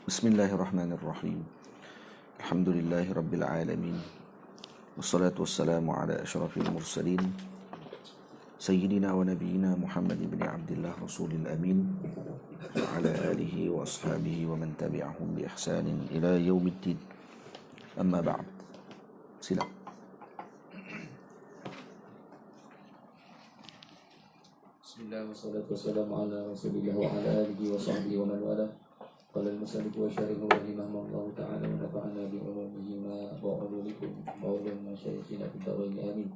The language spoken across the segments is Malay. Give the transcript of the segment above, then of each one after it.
Bismillahirrahmanirrahim. Alhamdulillahi rabbil alamin. Wassalatu wassalamu ala asyrafil mursalin Sayyidina wa nabiyina Muhammad ibn Abdullah Rasulil Amin wa ala alihi wa ashabihi wa man tabi'ahum bi ihsanin ila yaumiddin. Amma ba'd. Sila. Bismillah wassalatu wassalamu ala rasulillah wa ala alihi wa sahbihi wa man wala. Qala al-musannif wa syarihu rahimahullahu ta'ala wa nafa'ana bi ulumihima wa ulumikum wa ulum masyayikhina fid darain amin.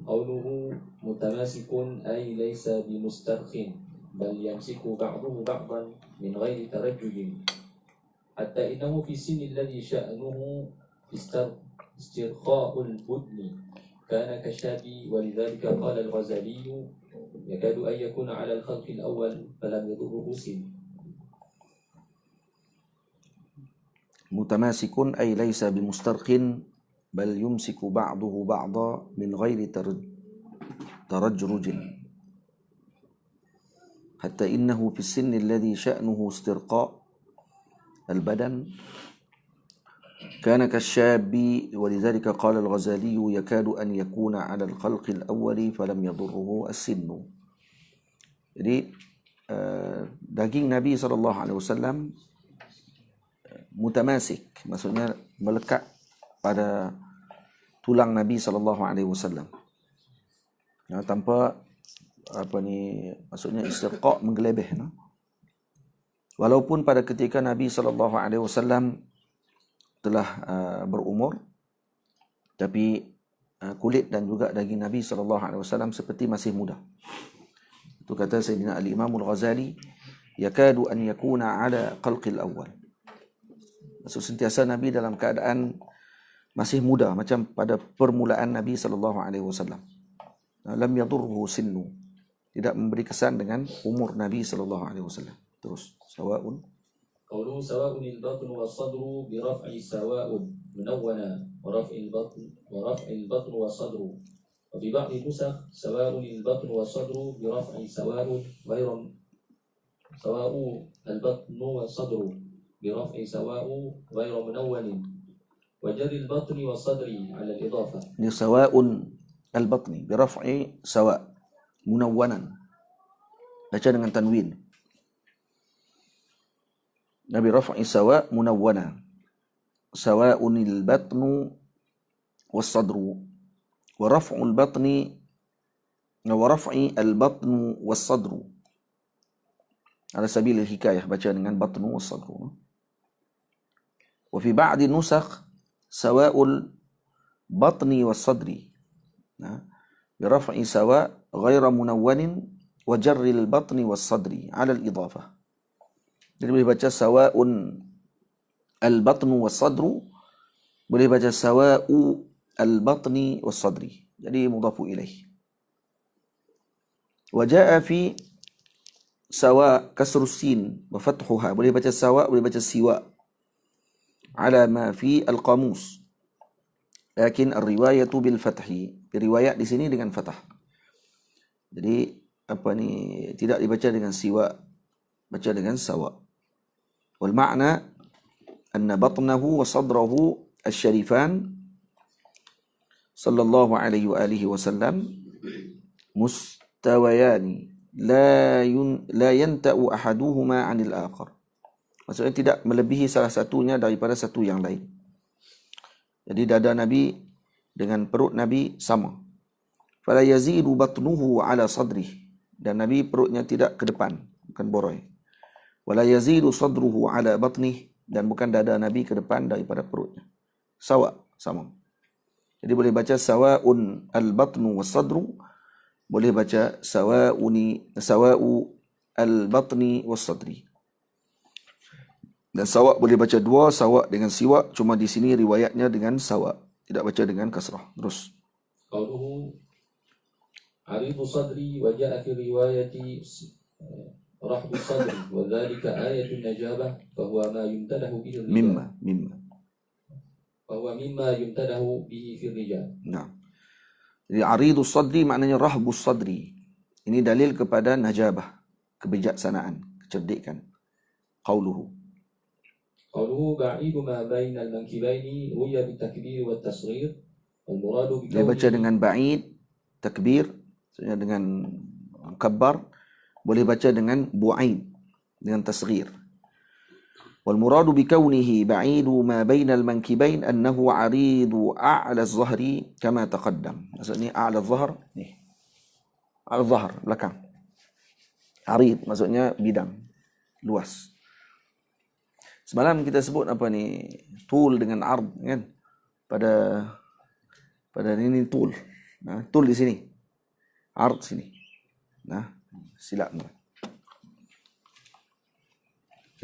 Qawluhu mutamasikun ay laysa bimustarkhin bal yamsiku ba'duhu ba'dan min ghairi tarajjulin hatta innahu fi sinni alladhi sha'nuhu istirkha'ul budni كان كالشاب ولذلك قال الغزالي يكاد أن يكون على الخلق الأول فلم يضره سن. متماسك أي ليس بمسترخ بل يمسك بعضه بعضا من غير ترجرج حتى إنه في السن الذي شأنه استرقاء البدن كان كالشاب ولذلك قال الغزالي يكاد أن يكون على الخلق الأول فلم يضره السن. Jadi daging Nabi SAW mutamasik, maksudnya melekat pada tulang Nabi SAW. Ya, tanpa maksudnya istirqa' menggelebih. No? Walaupun pada ketika Nabi SAW telah berumur, tapi kulit dan juga daging Nabi SAW seperti masih muda. Itu kata Sayyidina Al-Imam Al-Ghazali, yakadu an yakuna ala qalqil awal. Maksud sentiasa Nabi dalam keadaan masih muda, macam pada permulaan Nabi SAW. Lam yadurruhu sinnu, tidak memberi kesan dengan umur Nabi SAW. Terus, sawa'un قوله سواء البطن والصدر برفع سواء منونا ورفع البطن والصدر وفي بعض النسخ سواء البطن والصدر برفع سواء غير سواء البطن والصدر برفع سواء غير منون وجر البطن والصدر على الإضافة. سواء البطن برفع سواء منونا, baca dengan tanwin. Nabi raf'i sawa munawwana sawa'unil batnu was-sadru wa raf'ul batni wa raf'i al-batnu was-sadru ala sabil al-hikayah, baca dengan batnu was-sadru. Wa fi ba'di nusakh sawa'ul batni was-sadri bi raf'i sawa' ghayra munawwanin wa jarri al-batni was-sadri ala al-idafah. Jadi boleh baca sawa'un al-batnu was-sadru, boleh baca sawa'u al-batni was-sadri. Jadi mudhafu ilaih. Wa jaa'a fi sawa' kasru sin wa fathuha, boleh baca sawa', boleh baca siwa' ala ma fi al-qamus. Lakin ar-riwayatu bil fathi, riwayat di sini dengan fathah. Jadi tidak dibaca dengan siwa', baca dengan sawa'. Wal ma'na anna batnahu wa sadrahu asy-syarifan sallallahu alaihi wa alihi wasallam mustawayani la yanta'u ahaduhuma 'anil akhar. Maksudnya tidak melebihi salah satunya daripada satu yang lain. Jadi dada Nabi dengan perut Nabi sama. Fala yazidu batnuhu 'ala sadrih, dan Nabi perutnya tidak ke depan, bukan boroi. Wala yazidu sadruhu ala batnih, dan bukan dada Nabi ke depan daripada perutnya. Sawa, sama. Jadi boleh baca sawa'un al-batnu was-sadru, boleh baca sawa'u al-batni was-sadri. Dan sawa' boleh baca dua, sawa' dengan siwa', cuma di sini riwayatnya dengan sawa', tidak baca dengan kasrah. Terus. Qauluhu aridu sadri wa ja'a fi riwayati رحب الصدر وذلك آية النجابة فهو ما يمتده به الرجال فهو مما يمتده به في الرجال. Nah, jadi aridus sadri maknanya rahbus sadri, Ini dalil kepada najabah, kebijaksanaan, kecerdikan. Qauluhu. قوله بعيد ما بين المنكبين روي بالتكبير والتصغير والمراد Dia baca بكونه dengan ba'id, takbir, maksudnya dengan kabbar. Boleh baca dengan bu'aid, dengan tasghir. والمراد بكونه بعيد ما بين المنكبين أنه عريض أعلى الظهر كما تقدم. Maksudnya أعلى الظهر ni. أعلى الظهر belakang. Arid maksudnya bidang, luas. Semalam kita sebut apa ni, tul dengan ard kan? Pada ini tul. Nah, tul di sini. Ard sini. Nah, silap.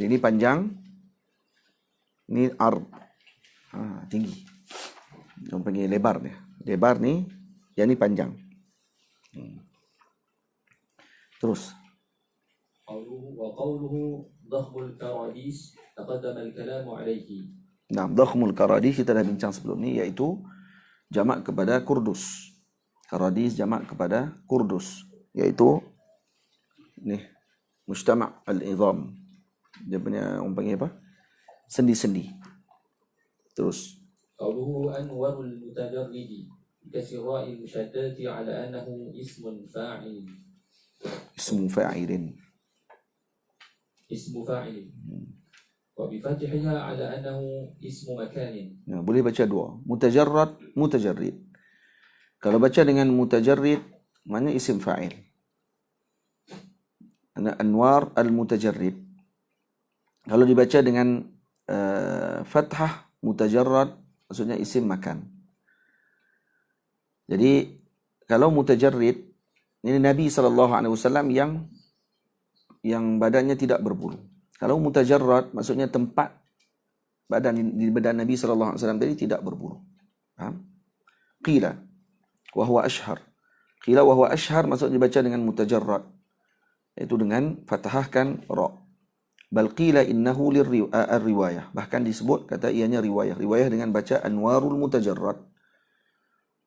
Ini panjang. Ini ard. Tinggi. Orang panggil lebar dia. Lebar ni, yang ni panjang. Terus. وقوله ضخم الكراديس تقدم الكلام عليه. Nah, dhakhmul karadis kita dah bincang sebelum ni, iaitu jamak kepada kurdus. Karadis jamak kepada kurdus, iaitu ni mujtama' al-idham. Dia punya orang panggil apa? Sendi-sendi. Terus. قوله أنور المتجرد بكسر الراء المشددة على أنه اسم فاعل. اسم فاعل وبفتحها على أنه اسم مكان. Ya, boleh baca dua. Mutajarrad, mutajarrid. Kalau baca dengan mutajarrid, maknanya isim fa'il. Anwar al-mutajarrid. Kalau dibaca dengan fathah, mutajarrad, maksudnya isim makan. Jadi, kalau mutajarrid, ini Nabi SAW yang badannya tidak berbulu. Kalau mutajarrad maksudnya tempat di badan Nabi SAW tadi tidak berbulu. Qila wa huwa ashhar. Qila wa huwa ashhar maksudnya dibaca dengan mutajarrad, iaitu dengan fathahkan ra. Bal qila innahu lirriwayah. Bahkan disebut kata ianya riwayah. Riwayah dengan baca anwarul mutajarrad.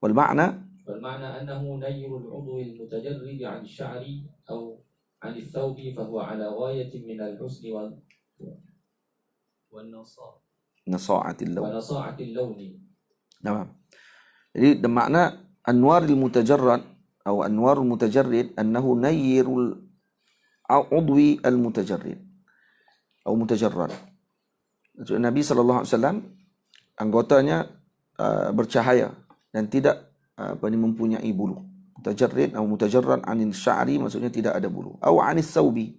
Wal ma'na أنه نير العضو المتجرد عن الشعر أو عن الثوب فهو على غاية من الحسن نصاعة اللون. ونصاعة اللون. Nah, jadi makna anwarul mutajarrad atau anwarul mutajarrid annahu nayyirul udwi al mutajarrid atau mutajarrad. Nabi SAW anggotanya bercahaya dan tidak mempunyai bulu. Mutajarrid atau mutajarrad anil sya'ri maksudnya tidak ada bulu. Atau anis saubi.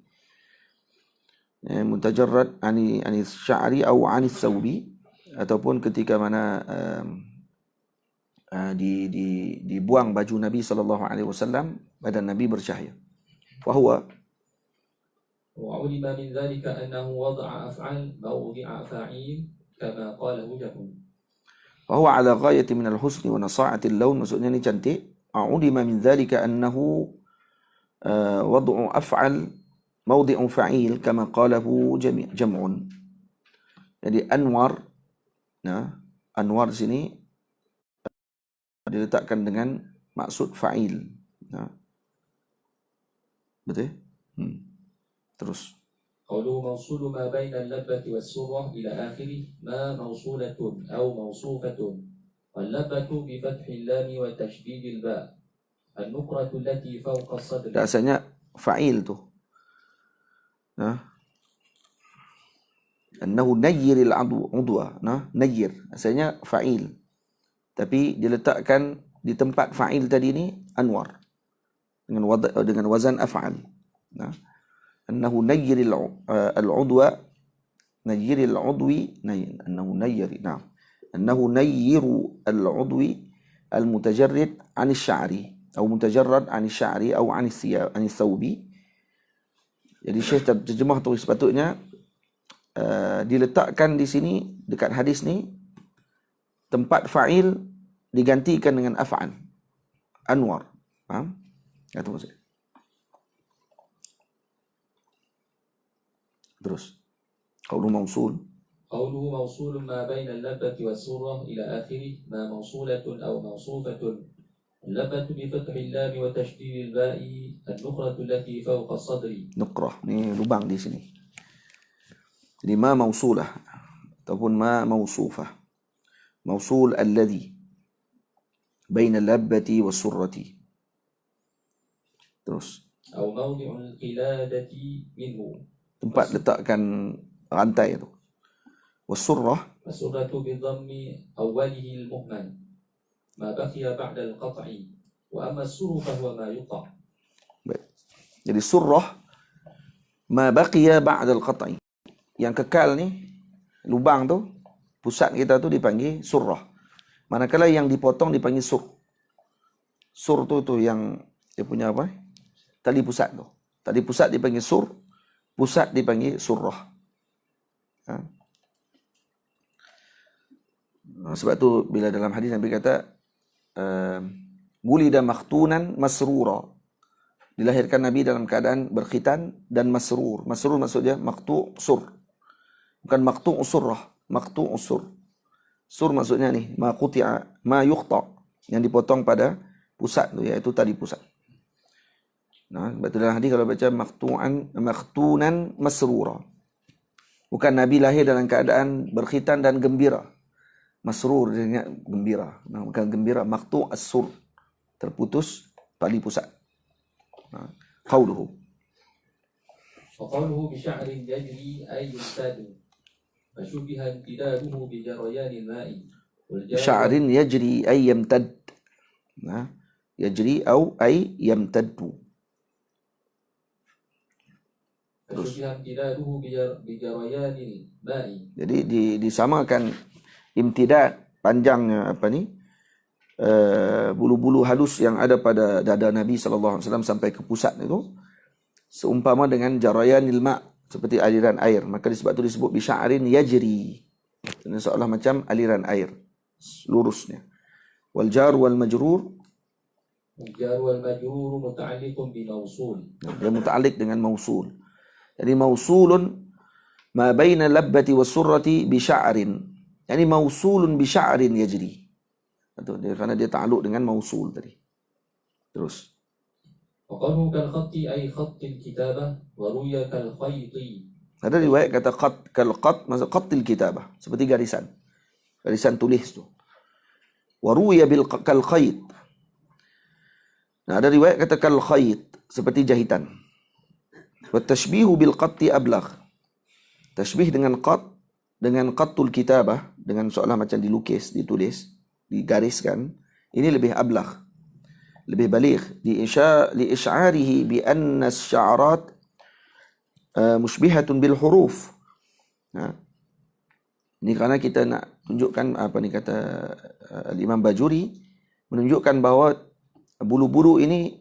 Mutajarrad anis sya'ri atau anis saubi, ataupun ketika mana dibuang baju Nabi SAW, badan Nabi bercahaya. Fahuwa وعلم من ذلك أنه وضع أفعال موضع فاعيل كما قاله جهم. فهو على غاية من الحسن ونصاعة اللون, maksudnya ini cantik. علم من ذلك أنه وضع أفعل موضع فعيل كما قاله جمع. Jadi anwar, anwar sini diletakkan dengan maksud fa'il. Betul? Terus. قوله موصول ما بين اللبة والسرة إلى آخره ما موصولة أو موصوفة واللبة بفتح اللام وتشديد الباء النقرة التي فوق الصدر. Rasanya fa'il tu. Annahu nayyiril udwa. Nayyir. Rasanya fa'il. Tapi diletakkan di tempat fa'il tadi ni anwar. Dengan wazan af'al. Annahu nayyiril al-udwa. Nayyiril udwi. Annahu nayyiri. Annahu nayyiru al-udwi al-mutajarrid anis sya'ri. Atau mutajarrad anis sya'ri atau anis thawbi. Jadi Syekh terjemah tu sepatutnya diletakkan di sini dekat hadis ni tempat fa'il digantikan dengan af'al. Anwar. Faham? Kata maksud. Terus. Qaulu mausul. قوله موصول ما بين اللبة والسرة إلى آخره ما موصولة أو موصوفة اللبة بفتح اللام وتشديد الباء النقرة التي فوق الصدر. Nuqrah. Ni lubang di sini. Jadi ma mausulah ataupun ma mausufah. Mausul alladhi baina labbati was surrati. Terus أو موضع القلادة منه. tempat letakkan rantai itu. Was surrah السرة بضم أوله المهمل ما بقي بعد القطع وأما السر فهو ما يقطع. baik. Jadi surrah ma baqiya ba'da al-qat'i. Yang kekal ni lubang tu, pusat kita tu dipanggil surrah. Manakala yang dipotong dipanggil sur. Sur tu yang dia punya apa? Tali pusat tu. Tali pusat dipanggil sur, pusat dipanggil surrah. Ha? Sebab tu bila dalam hadis Nabi kata wulida makhtunan masrura. Dilahirkan Nabi dalam keadaan berkhitan dan masrur. Masrur maksudnya maqtu' sur. Bukan maqtu' surrah, maqtu' sur. Sur maksudnya ni ma quti'a ma yuqta, yang dipotong pada pusat tu, iaitu tali pusat. Nah, sebab tu dalam hadis kalau baca makhtunan masrura. Bukan Nabi lahir dalam keadaan berkhitan dan gembira. Masrur dia gembira. Nah, bukan gembira, maqtu' as-sur. Terputus tali pusat. Qauluhu. وقوله بشعر يجري أي يمتد فشبه امتداده بجريان الماء. Sya'rin yajri ay yamtad. Nah, yajri au ay yamtaddu. فشبه امتداده بجريان الماء. Jadi disamakan imtidad, panjangnya apa ni? Bulu-bulu halus yang ada pada dada Nabi SAW sampai ke pusat itu seumpama dengan jarayanil ma', seperti aliran air. Maka disebab itu disebut bisya'rin yajri. Ini seolah macam aliran air lurusnya. Wal jar wal majrur, الجار والمجرور متعلق بموصول. dia muta'alliq dengan mausul. Jadi mausulun ma baina labbati was surrati bi sya'rin. Yani mausulun bi sya'rin yajri. Itu dia kerana dia ta'alluq dengan mausul tadi. Terus. وقوله كالخط أي خط الكتابة وروي كالخيط. Ada riwayat kata kal qat, maksud qatil kitabah, seperti garisan. Garisan tulis tu. Wa ruya bil kal khayt. Nah, ada riwayat kata kal khayt, seperti jahitan. Wa tashbihu bil qatti ablagh. Tashbih dengan qatul kitabah, dengan seolah macam dilukis, ditulis, digariskan, ini lebih ablagh, lebih baligh, li isy'arihi bi anna asy-sya'rat mushbihatun bil huruf. Nah, ini kerana kita nak tunjukkan apa ni kata Al-Imam Bajuri menunjukkan bahawa bulu-bulu ini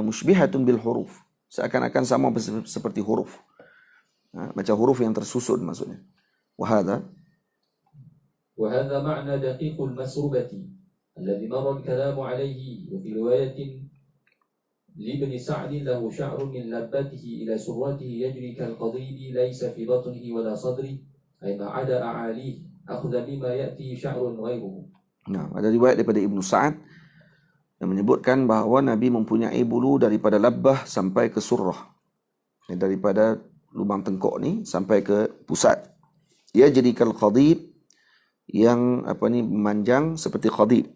mushbihatun bil huruf, seakan-akan sama seperti huruf. Macam huruf yang tersusun maksudnya. وهذا معنى دقيق المسربة الذي مر الكلام عليه. وفي رواية لابن سعد له شعر من لبته إلى سرته يجري كالقضيب ليس في بطنه ولا صدره أي ما عدا أعاليه أخذ بما يأتي شعر غيره. Nah, ada riwayat daripada Ibnu Sa'ad yang menyebutkan bahawa Nabi mempunyai bulu daripada labbah sampai ke surrah. Daripada lubang tengkok ni sampai ke pusat. Ia jadi kal qadib, yang apa ni memanjang seperti qadib.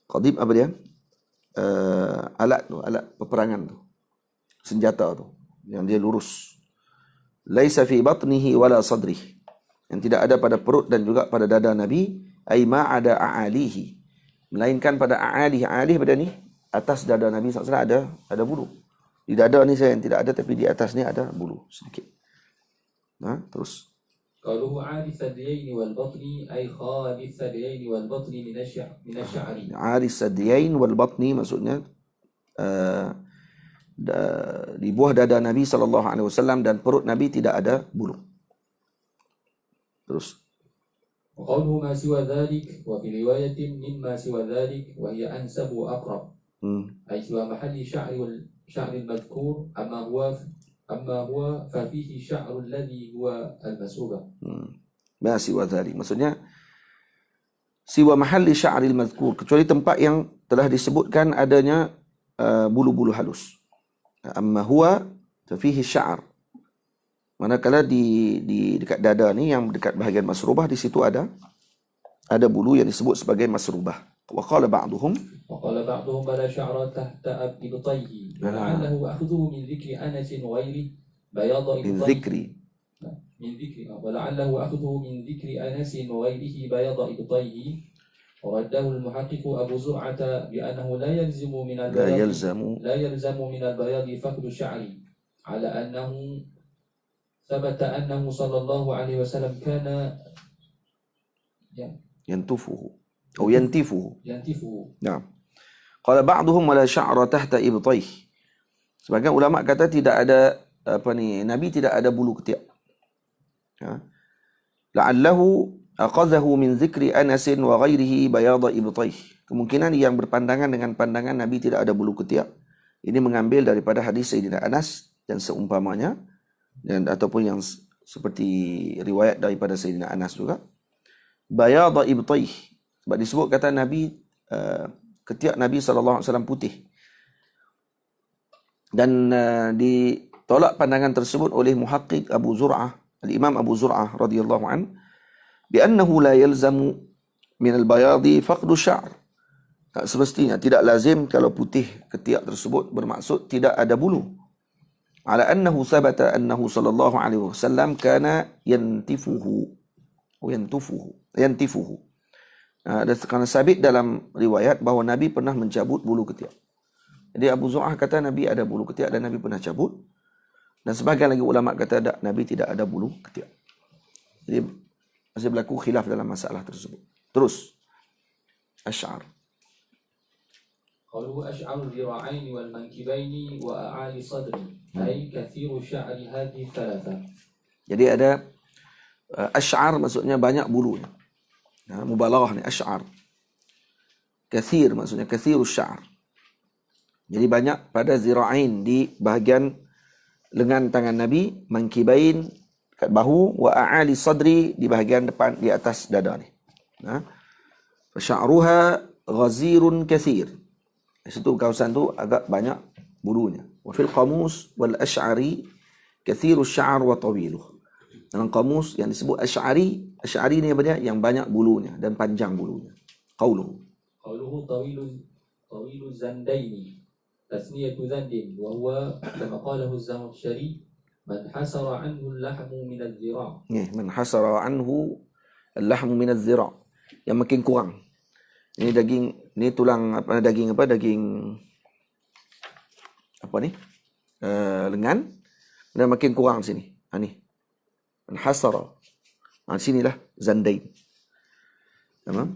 Qadib apa dia? Alat tu, alat peperangan tu. Senjata tu yang dia lurus. Laisa fi batnihi wala sadrihi. Yang tidak ada pada perut dan juga pada dada Nabi, ai ma ada a'alihi. Melainkan pada a'alih. A'alih pada ni atas dada Nabi SAW ada bulu. Di dada ni saya yang tidak ada, tapi di atas ni ada bulu sedikit. Nah, terus. قالوا عاري الثديين والبطن أي خالي الثديين والبطن من الشعر. عاري الثديين والبطن maksudnya di buah dada Nabi SAW dan perut Nabi tidak ada bulu. Terus. وقوله ما سوى ذلك وفي رواية مما سوى ذلك وهي أنسب وأقرب. أي سوى محل الشعر المذكور أما هو ففيه شعر الذي هو المسروبة. ما سوى ذلك maksudnya siwa mahalli sya'ril mazkur, kecuali tempat yang telah disebutkan adanya bulu-bulu halus. Amma huwa fihi sya'r, manakala di dekat dada ni, yang dekat bahagian masrubah, di situ ada bulu yang disebut sebagai masrubah. Wa qala ba'duhum بلا شعر تحت إبطيه ولعله أخذه من ذكر أنس وغيره بياض min إبطيه dzikri. ولعله أخذه من ذكر أنس وغيره بياض إبطيه ورده المحقق أبو زرعة بأنه لا يلزم من البياض فقد الشعر على أنه ثبت أنه صلى الله عليه وسلم كان yantufuhu atau yantifuhu. ينتفه. Nah, qala ba'duhum wala sya'ra tahta ibtaih. Sebagian ulama kata tidak ada Nabi tidak ada bulu ketiak. Ya. La'allahu aqadhahu min zikri Anas wa ghairihi bayad ibtaih. Kemungkinan yang berpandangan dengan pandangan Nabi tidak ada bulu ketiak ini mengambil daripada hadis Sayyidina Anas dan seumpamanya, dan ataupun yang seperti riwayat daripada Sayyidina Anas juga. Bayad ibtaih, sebab disebut kata Nabi, ketiak Nabi SAW putih. Dan ditolak pandangan tersebut oleh muhaqqiq Abu Zur'ah, al-Imam Abu Zur'ah radhiyallahu an, bi'annahu la yalzamu min al-bayadi faqdu sya'r. Tak semestinya, tidak lazim kalau putih ketiak tersebut bermaksud tidak ada bulu. Ala annahu thabata annahu sallallahu alaihi wasallam kana yantifuhu. Kerana sabit dalam riwayat bahawa Nabi pernah mencabut bulu ketiak. Jadi Abu Zur'ah kata Nabi ada bulu ketiak dan Nabi pernah cabut. Dan sebagian lagi ulama kata tak, Nabi tidak ada bulu ketiak. Jadi masih berlaku khilaf dalam masalah tersebut. Terus asy'ar. قوله أشعر الذراعين والمنكبين وأعالي صدري أي كثير شعر هذه الثلاثة. Jadi ada asy'ar maksudnya banyak bulunya. Mubalaghah ni asy'ar. Kathir maksudnya kathirus sya'ar. Jadi banyak pada zira'ain di bahagian lengan tangan Nabi, mankibain kat bahu, wa a'ali sadri di bahagian depan di atas dada ni. Sya'ruha ghazirun kathir. Di situ kawasan tu agak banyak bulunya. Wa fil qamus wal asy'ari kathirus sya'ar wa tawiluh. Dalam kamus yang disebut asy'ari ni apa dia? Yang banyak bulunya dan panjang bulunya. Qauluhu tawilu zandaini tasniyatu zandin wa huwa kama qalahu az-Zamakhshari man hasara anhu al-lahmu min adh-dhira'. Man hasara anhu al-lahmu min adh-dhira'. Yang makin kurang. Ini daging, ni tulang apa, daging lengan, dan makin kurang sini. Ni hasara. Sinilah zandain. Tamam?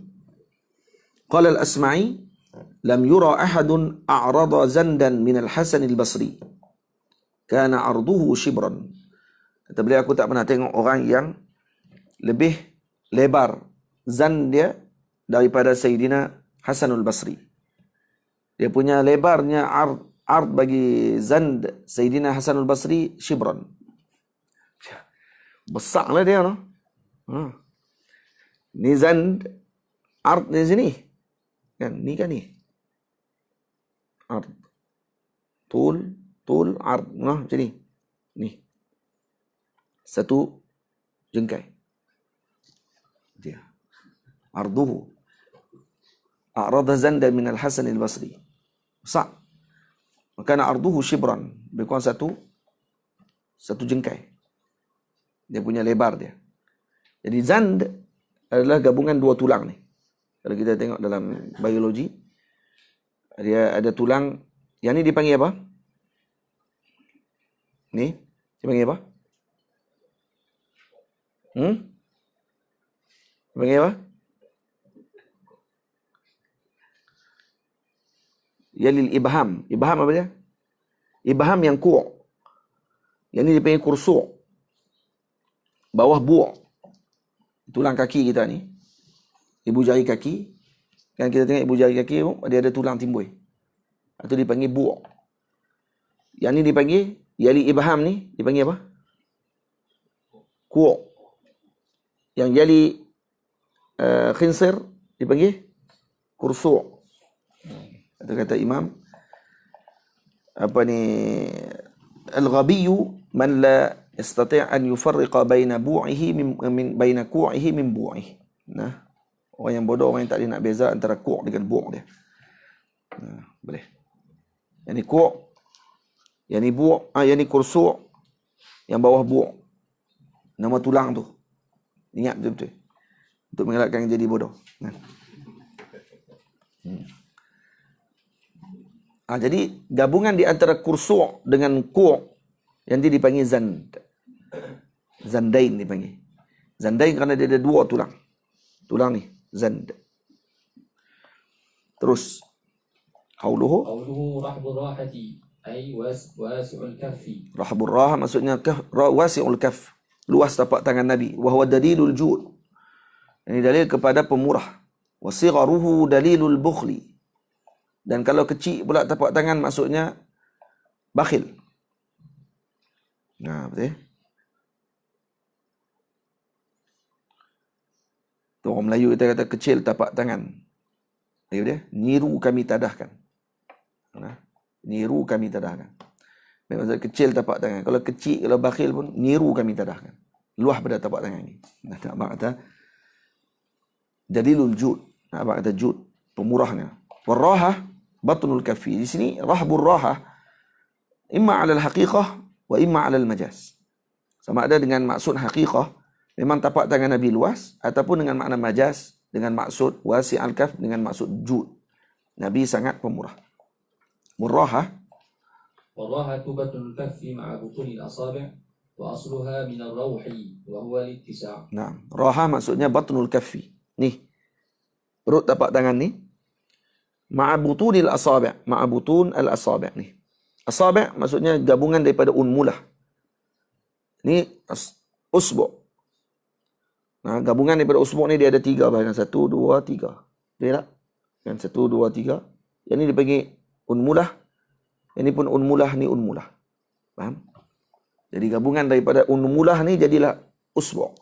Qala al-Asma'i lam yura ahadun a'rada zandan min al-Hasan al-Basri. Kana arduhu shibran. Kata beliau, aku tak pernah tengok orang yang lebih lebar zan dia daripada Sayyidina Hasanul Basri. Dia punya lebarnya ard bagi zand Sayyidina Hasanul Basri shibran. Besarlah dia, no? Ni zand ard di sini. Kan ni ard. Tul ard, no, macam ni. Ni. Satu jengkai. Dia. Arduhu. A'rada zanda min al-Hasan al-Basri. Besar. Maka arduhu shibran. Lebih kurang satu jengkai. Dia punya lebar dia. Jadi zand adalah gabungan dua tulang ni. Kalau kita tengok dalam biologi, dia ada tulang. Yang ni dipanggil apa? Ni dipanggil apa? Dipanggil apa? Yalil ibham. Ibham apa dia? Ibham yang ku'. Yang ni dipanggil kursu'. Bawah bu'. Tulang kaki kita ni. Ibu jari kaki. Kan kita tengok ibu jari kaki tu, dia ada tulang timbul. Itu dipanggil bu'. Yang ni dipanggil, yali ibham ni dipanggil apa? Ku'. Yang yali khinsir dipanggil kursu'. Kata Imam apa ni, al-ghabiyyu man la yastati' an yufarriqa baina bu'ihi min baina ku'ihi min bu'ihi. Nah, orang yang bodoh, orang yang tak boleh nak beza antara ku' dengan bu' dia. Nah, boleh. Yang ni ku', yang ni bu', yang ni kursu', yang bawah bu'. Nama tulang tu. Ingat betul-betul. Untuk mengelakkan jadi bodoh. Nah. Jadi gabungan di antara kursu' dengan ku' yang dia dipanggil zand. Zandain dipanggil. Zandain kerana dia ada dua tulang. Tulang ni, zand. Terus qauluhu rahbur rahati ay wasi'ul kaffi. Rahbur rahah maksudnya wasi'ul kaff, luas tapak tangan Nabi. Wa huwa dalilul jud. Ini dalil kepada pemurah. Wa sigharuhu dalilul bukhli. Dan kalau kecil pula tapak tangan maksudnya bakhil. Nah, betul. Tu orang Melayu kita kata kecil tapak tangan. Ayuh dia, niru kami tadahkan. Nah, niru kami tadahkan. Maksud kecil tapak tangan. Kalau kecil, kalau bakhil pun niru kami tadahkan. Luah pada tapak tangan ni. Nah, tak kata jadilul jud. Apa kata jud? Pemurahnya. Warrahah batnul kaffi. Di sini rahbur rahah imma 'ala al-haqiqah wa imma 'ala al-majaz. Sama ada dengan maksud haqiqah, memang tapak tangan Nabi luas, ataupun dengan makna majaz, dengan maksud wasi'al kaf, dengan maksud jud. Nabi sangat pemurah. Murrahah warrahatu batnul kaffi ma'a butunil asabi' wa asluha min ar-rawhi wa huwa al-ittisa'. Nah, rahah maksudnya batnul kaffi. Ni perut tapak tangan ni ma'abutunil asabi', ma'abutun al-asabi' ni. Asabi' maksudnya gabungan daripada unmulah. Ni usbu'. Nah, gabungan daripada usbu' ni dia ada 3 bahagian. 1, 2, 3. Betul tak? Kan 1, 2, 3. Yang ni dipanggil unmulah. Yang ni pun unmulah, ni unmulah. Faham? Jadi gabungan daripada unmulah ni jadilah usbu'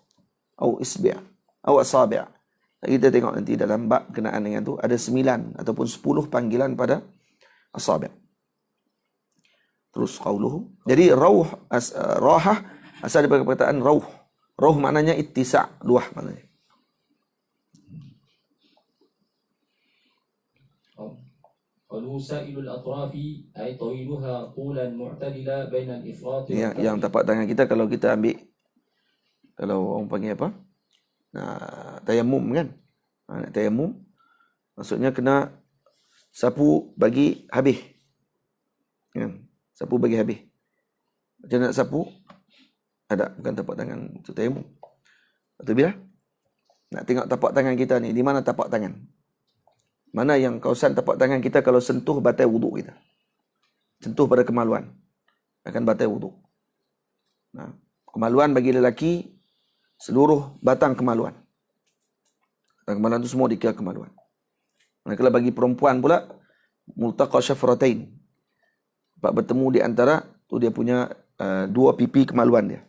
atau isbi' atau asabi'. Kita tengok nanti dalam bab kenaan dengan tu ada 9 ataupun 10 panggilan pada asabi'. Terus qauluhu. Jadi rahah asal daripada perkataan rauh. Rauh maknanya ittisa', luah maknanya. Qalu sa'ilul atrafi ay tawiluha qulan mu'tadila baina al-ifrat. Yang tapak tangan kita kalau kita ambil, kalau orang panggil apa? Tayamum kan? Nak tayamum maksudnya kena sapu bagi habis. Kan? Sapu bagi habis. Macam nak sapu? Ada, bukan tapak tangan itu tayamum. Atau bila nak tengok tapak tangan kita ni, di mana tapak tangan? Mana yang kawasan tapak tangan kita kalau sentuh batal wuduk kita. Sentuh pada kemaluan akan batal wuduk. Nah, kemaluan bagi lelaki seluruh batang kemaluan. Batang kemaluan itu semua dikira kemaluan. Kalau bagi perempuan pula multaqa syafratain. Bertemu di antara tu dia punya dua pipi kemaluan dia.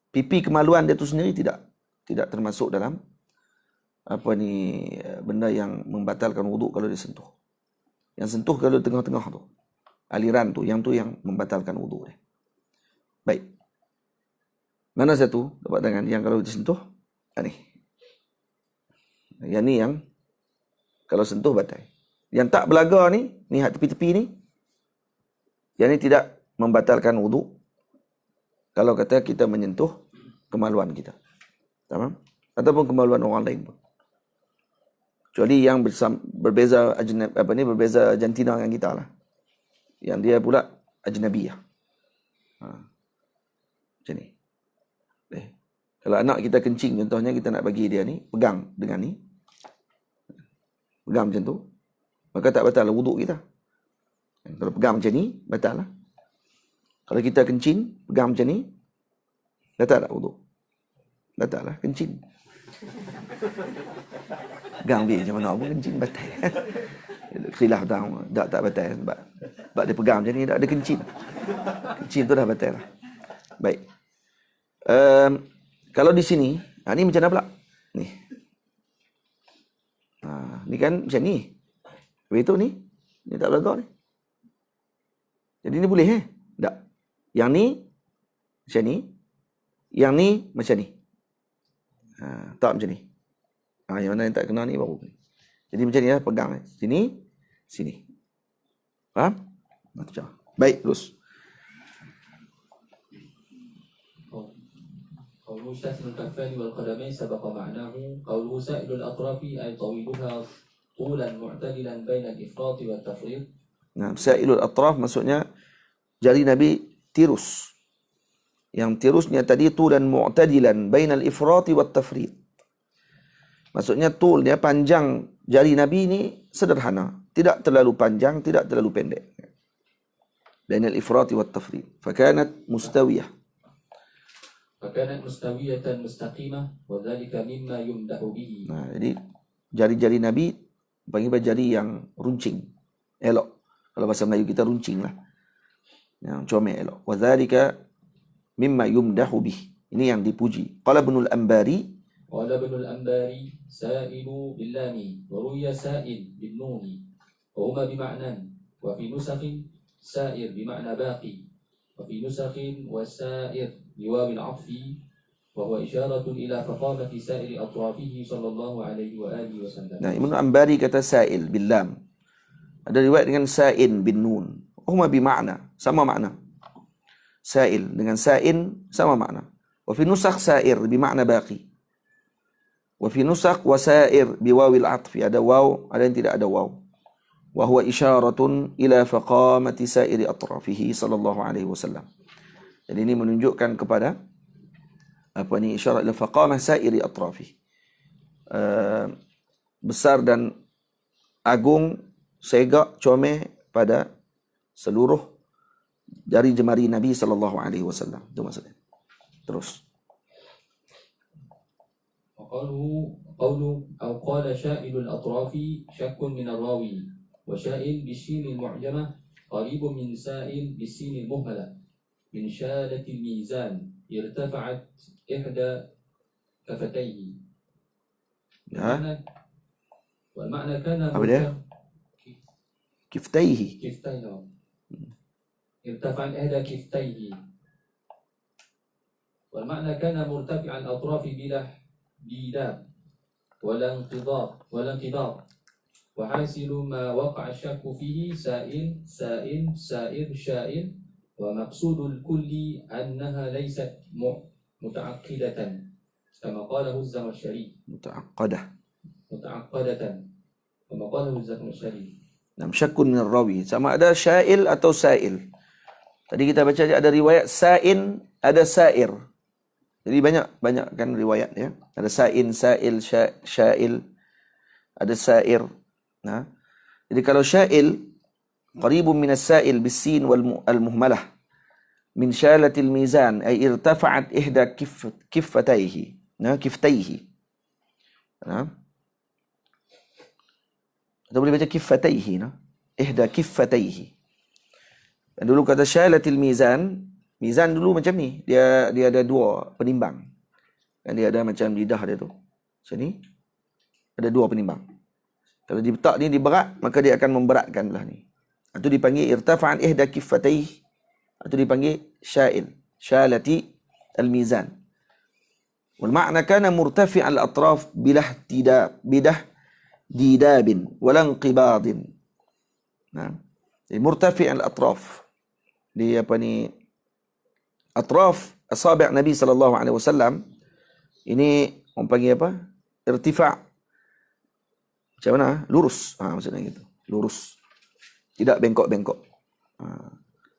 Pipi kemaluan dia tu sendiri tidak termasuk dalam benda yang membatalkan wuduk kalau disentuh. Yang sentuh kalau tengah-tengah tu, aliran tu yang membatalkan wuduk dia. Baik. Mana satu tapak tangan yang kalau disentuh? Ni. Yang ni yang kalau sentuh batal. Yang tak belaga ni tepi-tepi ni, yang ni tidak membatalkan wuduk kalau kata kita menyentuh kemaluan kita. Tamam? Ataupun kemaluan orang lain pun. Kecuali yang berbeza berbeza jantina dengan kita lah. Yang dia pula ajnabiyah. Macam ni. Kalau anak kita kencing contohnya, kita nak bagi dia ni, pegang dengan ni. Pegang macam tu. Maka tak batal lah wuduk kita. Kalau pegang macam ni, batal lah. Kalau kita kencing, pegang macam ni, batal tak wuduk? Batal lah, kencing. Pegang dia macam mana pun kencing batal. Khilaf tak batal. Sebab dia pegang macam ni, tak ada kencing. Kencing tu dah batal lah. Baik. Kalau di sini, ni macam mana pula? Ni kan macam ni. Habis tu ni tak belagak ni. Jadi ni boleh tak? Yang ni macam ni. Yang ni macam ni. Tak macam ni. Yang mana yang tak kena ni baru ni. Jadi macam ni lah, pegang ni. Sini, sini. Faham? Macam. Baik, terus. قوله شتم الكفان والقدمين سبق معناه قوله سائل الأطراف أي طويلها طولا معتدلا بين الإفراط والتفريط. Nah, sa'ilul atraf maksudnya jari Nabi tirus. Yang tirusnya tadi tulan mu'tadilan bainal ifrati wat tafrid. Maksudnya tul dia panjang jari Nabi ni sederhana, tidak terlalu panjang, tidak terlalu pendek. Bainal ifrati wat tafrid. Fakanat mustawiyah. فكانت مستوية مستقيمة وذلك مما يمدح به. Nah, jadi jari-jari Nabi panggil jari yang runcing, elok. Kalau bahasa Melayu kita runcing lah. Yang comel elok. Wadzalika mimma yumdahu bih. Ini yang dipuji. Qala Ibnul Ambari. Qala Ibnul Ambari sa'ilu billami wa ruya sa'il bin nuni. Wa huma bima'nan. Wa fi nusakhin sa'ir bima'na baqi. Wa fi nusakhin wa sa'ir biwawi al-'athfi. Wa huwa isyaratun ila faqamati sa'iri atrafihi sallallahu alaihi wa alihi wa sallam. Nah, Ibnul Ambari kata sa'il bil lam. Ada riwayat dengan sa'in bin nun. Huma bima'na, sama makna. Sa'il dengan sa'in sama makna. Wa fi nusakh sa'ir bima'na baqi. Wa fi nusakh wa sa'ir biwawil 'athfi. Ada waw, ada yang tidak ada waw. Wa huwa isyaratun ila faqamati sa'iri atrafihi sallallahu alaihi wasallam. Jadi ini menunjukkan kepada isyarat ila faqamah sa'iri atrafihi. Besar dan agung, segak, comel pada seluruh jari jemari Nabi sallallahu alaihi wasallam. Itu maksudnya. Terus. قوله أو قال شائل الأطراف شك من الراوي وشائل بالشين المعجمة قريب من سائل بالسين المهملة من شالة الميزان ارتفعت إحدى كفتيه. والمعنى كان كفتيه ارتفعت إحدى كفتيه. والمعنى كان مرتفع الأطراف بلا بيداب ولا انقضاض وحاصل ما وقع الشك فيه سائل سائل سائر شائل ومقصود الكل أنها ليست متعقدة كما قاله الزمخشري. متعقدة كما قاله الزمخشري. Syakun min rawi. Sama ada syail atau sa'il. Tadi kita baca ada riwayat sa'in, ada sa'ir. Jadi banyak kan riwayat ya. Ada sa'in, sa'il, syail, ada sa'ir. Nah. Jadi kalau syail qaribun min as-sa'il bis-sin wal al-muhmalah min shalatil mizan ay irtafa'at ihda kiffatayhi. Nah, kiftayhi. Nah. Kita boleh baca kiffatayhi, nah. Ihda kiffatayhi. Dan dulu kata syalatil mizan, mizan dulu macam ni. Dia ada dua penimbang. Dan dia ada macam lidah dia tu. Macam ni. Ada dua penimbang. Kalau diletak ni diberat, maka dia akan memberatkan belah ni. Itu dipanggil irtafa'an ihda kiffatayhi. Itu dipanggil syail. Syalati al-mizan. Wal ma'na kana murtafi'al atraf bilah didabin walang qibadin. Nah, murtafi' al-atraf. Di atraf asabi' Nabi sallallahu alaihi wasallam ini orang panggil apa? Irtifa'. Macam mana? Lurus. Maksudnya gitu. Lurus. Tidak bengkok-bengkok.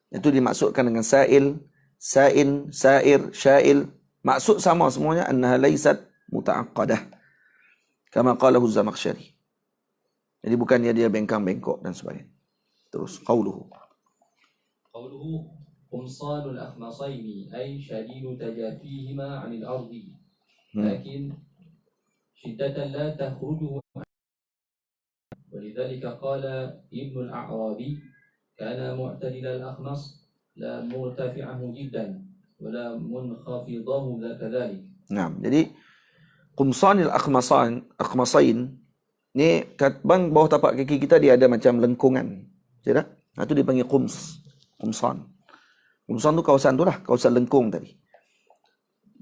Itu dimaksudkan dengan sa'il, sa'in, sa'ir, syail. Maksud sama semuanya annaha laysat muta'aqqadah. Kama qalahu az-Zamakhsyari. Jadi bukannya dia bengkang-bengkok dan sebagainya. Terus qauluhu قمصان الأخمصين أي شديد تجافيهما عن الأرض لكن شدة لا تخرجه. ولذلك قال ابن الأعرابي كان معتدل الأخمص لا مرتفعه جدا ولا منخفضه كذلك. Nah, jadi qumsanil akhmasain Ni bang bawah tapak kaki kita dia ada macam lengkungan. Betul tak? Itu dipanggil qumsan. Qumsan tu kawasan tu lah, kawasan lengkung tadi.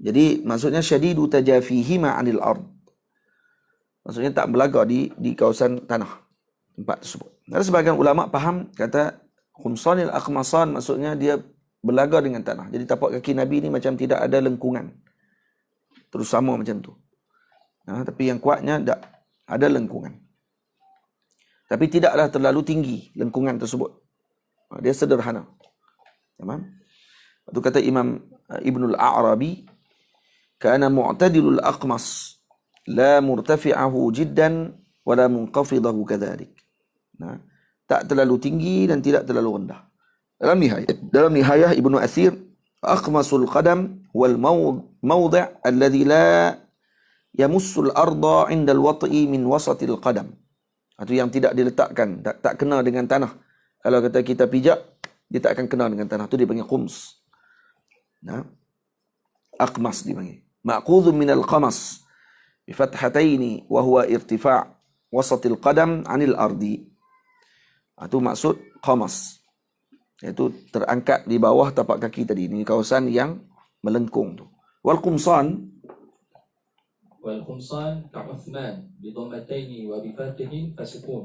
Jadi maksudnya syadidu tajafihima 'anil ard. Maksudnya tak berlaga di kawasan tanah tempat tersebut. Ada sebahagian ulama faham kata qumsanil aqmasan maksudnya dia berlaga dengan tanah. Jadi tapak kaki Nabi ni macam tidak ada lengkungan. Terus sama macam tu. Tapi yang kuatnya tak ada lengkungan. Tapi tidaklah terlalu tinggi lengkungan tersebut. Dia sederhana. Tamam? Itu kata Imam Ibnul A'rabi, kana mu'tadilul aqmas la murtafi'ahu jiddan wa la munqafidahu kadzalik. Tak terlalu tinggi dan tidak terlalu rendah. Dalam nihayah Ibnu Athir, aqmasul qadam wal mawdi' alladhi la yamussul arda 'inda al-wat'i min wasatil qadam. Itu yang tidak diletakkan, tak kena dengan tanah. Kalau kata kita pijak, dia tak akan kena dengan tanah. Itu dipanggil qums. Aqmas dipanggil. Ma'qudhun min al-qamas bi fathataini wa huwa irtifa' wasatil qadam 'anil ardi. Itu maksud qamas. Iaitu terangkat di bawah tapak kaki tadi. Ini kawasan yang melengkung tu. Wal qumsan كعثمان بضمتين وبفتح فسكون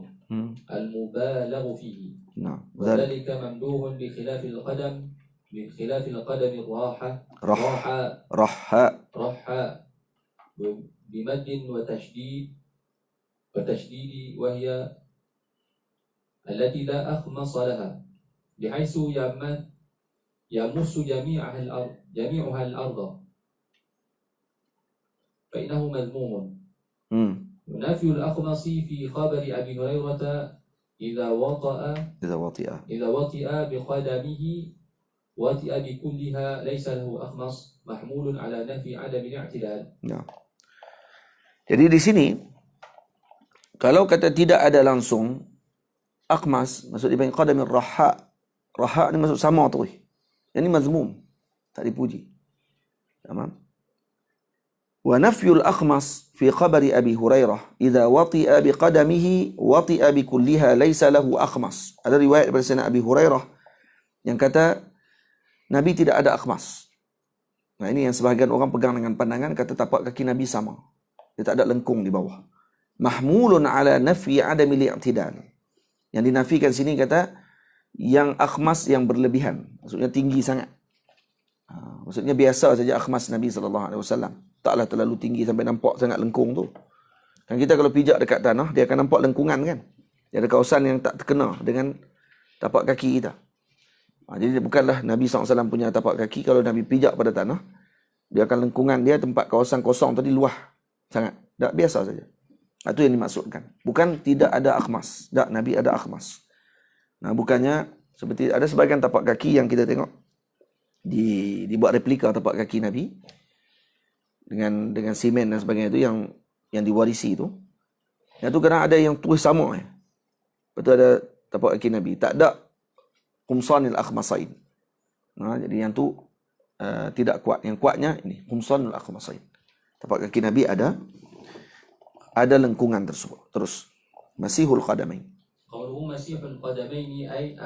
المبالغ فيه. وذلك ممدوح بخلاف القدم الراحة بمد وتشديد وهي التي لا أخمص لها بحيث يمس جميعها الأرض فإنه مذموم. ونفي الأخمص في خبر أبي هريرة إذا وطئ بقدمه وطئ بكلها ليس له أخمص محمول على نفي عدم الاعتدال. Jadi di sini kalau kata tidak ada langsung akhmas, maksud dipanggil qadamir raha. Raha ni maksud sama tu. Yang ni mazmum, tak dipuji. Tamam. Wa nafyul akhmas fi khabari Abi Hurairah idza wati'a biqadamihi wati'a bikulliha laysa lahu akhmas. Ada riwayat daripada Sayyidina Abi Hurairah yang kata Nabi tidak ada akhmas. Nah, ini yang sebahagian orang pegang dengan pandangan kata tapak kaki Nabi sama. Dia tak ada lengkung di bawah. Mahmulun ala nafyi adami li'tidal. Yang dinafikan sini kata yang akhmas yang berlebihan, maksudnya tinggi sangat. Maksudnya biasa saja akhmas Nabi SAW. Taklah terlalu tinggi sampai nampak sangat lengkung tu. Kan kita kalau pijak dekat tanah, dia akan nampak lengkungan kan. Dia ada kawasan yang tak terkena dengan tapak kaki kita. Jadi bukanlah Nabi SAW punya tapak kaki, kalau Nabi pijak pada tanah, dia akan lengkungan dia tempat kawasan kosong tadi luah sangat. Tak biasa saja. Itu yang dimaksudkan. Bukan tidak ada akhmas. Tak, Nabi ada akhmas. Bukannya seperti ada sebagian tapak kaki yang kita tengok dibuat replika tapak kaki Nabi dengan simen dan sebagainya itu yang diwarisi itu. Yang tu kadang ada yang tulis sama. Betul ada tapak kaki Nabi. Tak ada qumsanil akhmasain. Jadi yang tu tidak kuat. Yang kuatnya ini qumsanil akhmasain. Tapak kaki Nabi ada lengkungan tersebut. Terus masihul qadamain. Qauluhu masihul qadamain ay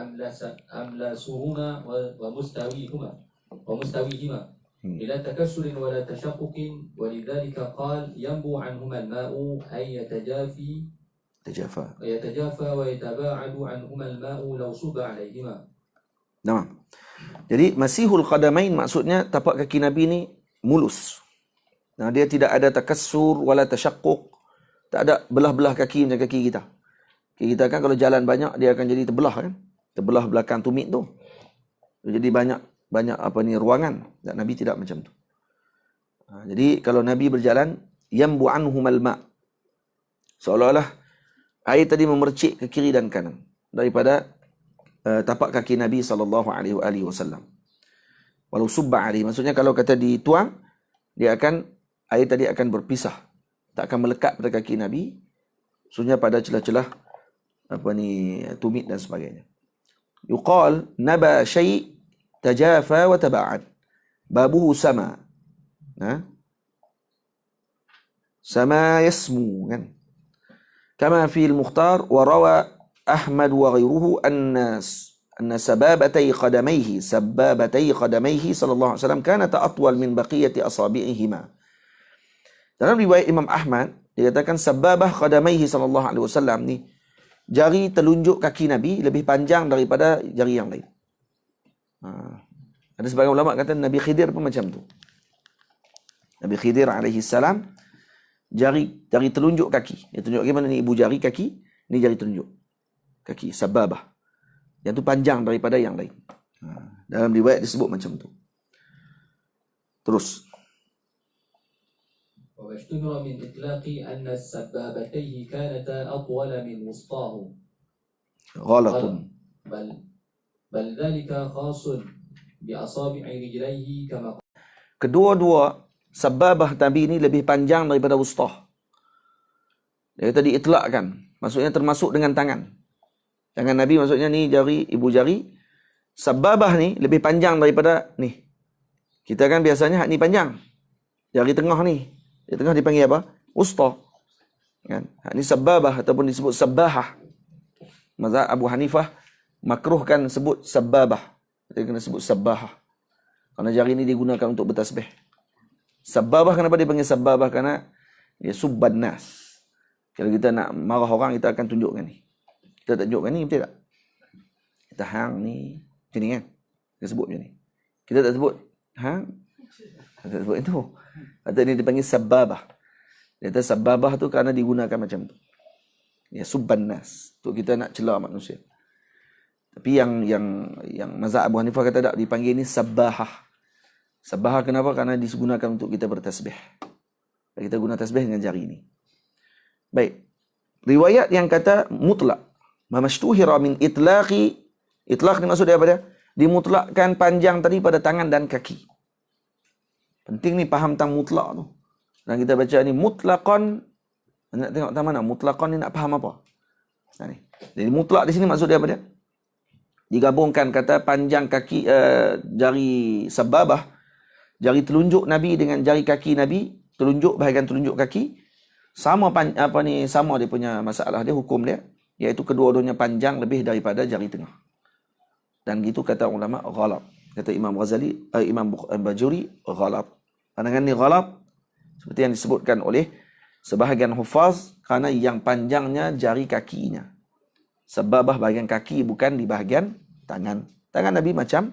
amlasuhuma wa mustawihima ila takassurin wa la tashaqquqin wa lidzalika qala yanbu anhuma al-ma'u ay yatajafa wa yataba'adu anhuma al-ma'u law suba 'alayhima. Jadi masihul qadamain maksudnya tapak kaki Nabi ni mulus. Dia tidak ada takassur wala tashaqquq. Tak ada belah-belah kaki macam kaki kita. Kaki kita kan kalau jalan banyak dia akan jadi terbelah kan. Terbelah belakang tumit tu. Jadi banyak ruangan. Dan Nabi tidak macam tu. Jadi kalau Nabi berjalan yambu anhumal ma'. Seolah-olah air tadi memercik ke kiri dan kanan daripada tapak kaki Nabi SAW. Walau subba alaihi, maksudnya kalau kata dituang, air tadi akan berpisah, tak akan melekat pada kaki Nabi, maksudnya pada celah-celah tumit dan sebagainya. Yuqal naba syai' tajafa wa taba'ad babuhu sama. Sama yasmu kan. كما في المختار وروى أحمد وغيره أن سبابتي قدميه صلى الله عليه وسلم كانت أطول من بقية أصابعهما. Dalam riwayat Imam Ahmad dikatakan sababah qadamaihi sallallahu alaihi wasallam ni, jari telunjuk kaki Nabi lebih panjang daripada jari yang lain. Ada sebagian ulama kata Nabi Khidir pun macam tu. Nabi Khidir alaihi salam jari telunjuk kaki. Dia tunjuk bagaimana ni ibu jari kaki, ni jari telunjuk kaki sababah. Yang tu panjang daripada yang lain. Dalam riwayat disebut macam tu. Terus. واشتهر من إطلاق أن السبابتين كانتا أطول من وسطاه غلط. بل ذلك خاص بأصابع رجليه كما. Kedua-dua sababah Nabi ini lebih panjang daripada wustah. Dia kata diitlakkan. Maksudnya termasuk dengan tangan. Tangan Nabi maksudnya ni jari, ibu jari. Sababah ni lebih panjang daripada ni. Kita kan biasanya ni panjang. Jari tengah ni. Di tengah dipanggil apa? Wusta. Kan? Ni sababah ataupun disebut sabahah. Mazhab Abu Hanifah makruhkan sebut sababah. Dia kena sebut sabahah. Kerana jari ni digunakan untuk bertasbih. Sababah kenapa dipanggil sababah? Kerana dia subban nas. Kalau kita nak marah orang, kita akan tunjukkan ni. Kita tak tunjukkan ni, betul tak? Kita hang ni, macam ni kan? Kita sebut macam ni. Kita tak sebut hang. Kita tak sebut itu. Atau ini dipanggil sababah. Dia kata sababah tu kerana digunakan macam tu. Ya, subban nas. Untuk kita nak celah manusia. Tapi yang mazhab Abu Hanifah kata tak, dipanggil ni sabahah. Sabahah kenapa? Kerana digunakan untuk kita bertasbih. Kita guna tasbih dengan jari ni. Baik. Riwayat yang kata mutlak. Mamashtuhira min itlaqi. Itlaq ni maksud dia apa dia? Dimutlakkan panjang tadi pada tangan dan kaki. Penting ni faham tentang mutlak tu. Dan kita baca ni mutlaqan. Nak tengok tentang mana? Mutlaqan ni nak faham apa? Ni. Jadi mutlak di sini maksud dia apa dia? Digabungkan kata panjang kaki jari sababah, jari telunjuk Nabi dengan jari kaki Nabi, bahagian telunjuk kaki sama sama dia punya masalah dia, hukum dia, iaitu kedua-duanya panjang lebih daripada jari tengah. Dan gitu kata ulama ghalat. Kata Imam Ghazali, Imam Bajuri ghalat. Pandangan ni ghalat seperti yang disebutkan oleh sebahagian hufaz kerana yang panjangnya jari kakinya. Sababah bahagian kaki bukan di bahagian tangan. Tangan Nabi macam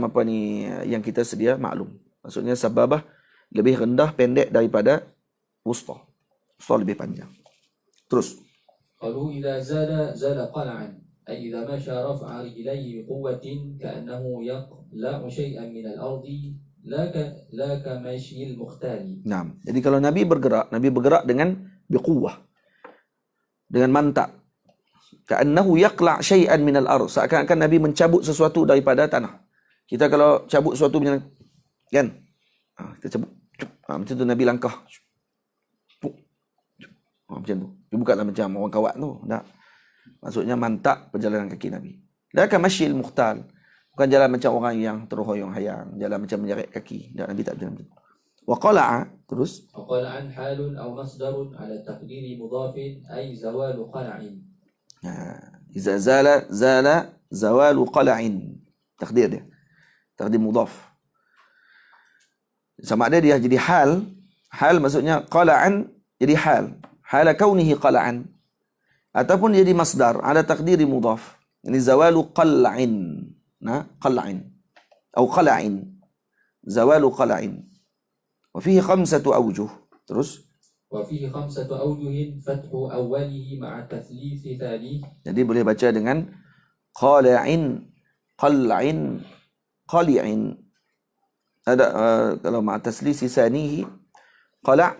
apa ni yang kita sedia maklum. Maksudnya sababah lebih rendah pendek daripada wusta. Wusta lebih panjang. Terus. Qalu idza zala qal'an. أي إذا مشى رفع رجليه بقوة كأنه يقلع شيئا من الأرض لا كمشي المختال. Naam. Jadi kalau Nabi bergerak dengan biquwah. Dengan mantap. Ka'annahu yaqla' syai'an min al-ard. Seakan-akan Nabi mencabut sesuatu daripada tanah. Kita kalau cabut sesuatu macam kan? Kita cabut. Macam tu Nabi langkah. Macam tu. Dia bukanlah macam orang kawat tu. Tak. Maksudnya mantap perjalanan kaki Nabi. La kamasyil mukhtal. Bukan jalan macam orang yang terhoyong-hayang, jalan macam menjarik kaki. Dan Nabi tak berjalan macam tu. Wa qala'a, terus. Wa qala'an halun aw masdarun ala taqdiri mudhafin ay zawalu qala'in. Iza zala zawalu qala'in. Takdir dia. Takdir mudhaf. Sama ada dia jadi hal. Hal maksudnya qala'an jadi hal. Hala kaunihi qala'an. Ataupun jadi masdar ala taqdiri mudhaf. Ini zawalu qal'in. Qal'in. Atau qal'in. Zawalu qal'in. Wa fihi khamsatu awjuh. Terus. Wa fihi khamsatu awjuhin fathu awwalihi ma'a tathlith thani. Jadi boleh baca dengan qal'in, qal'in, qali'in. Ada kalau ma'a tathlith thanihi qala'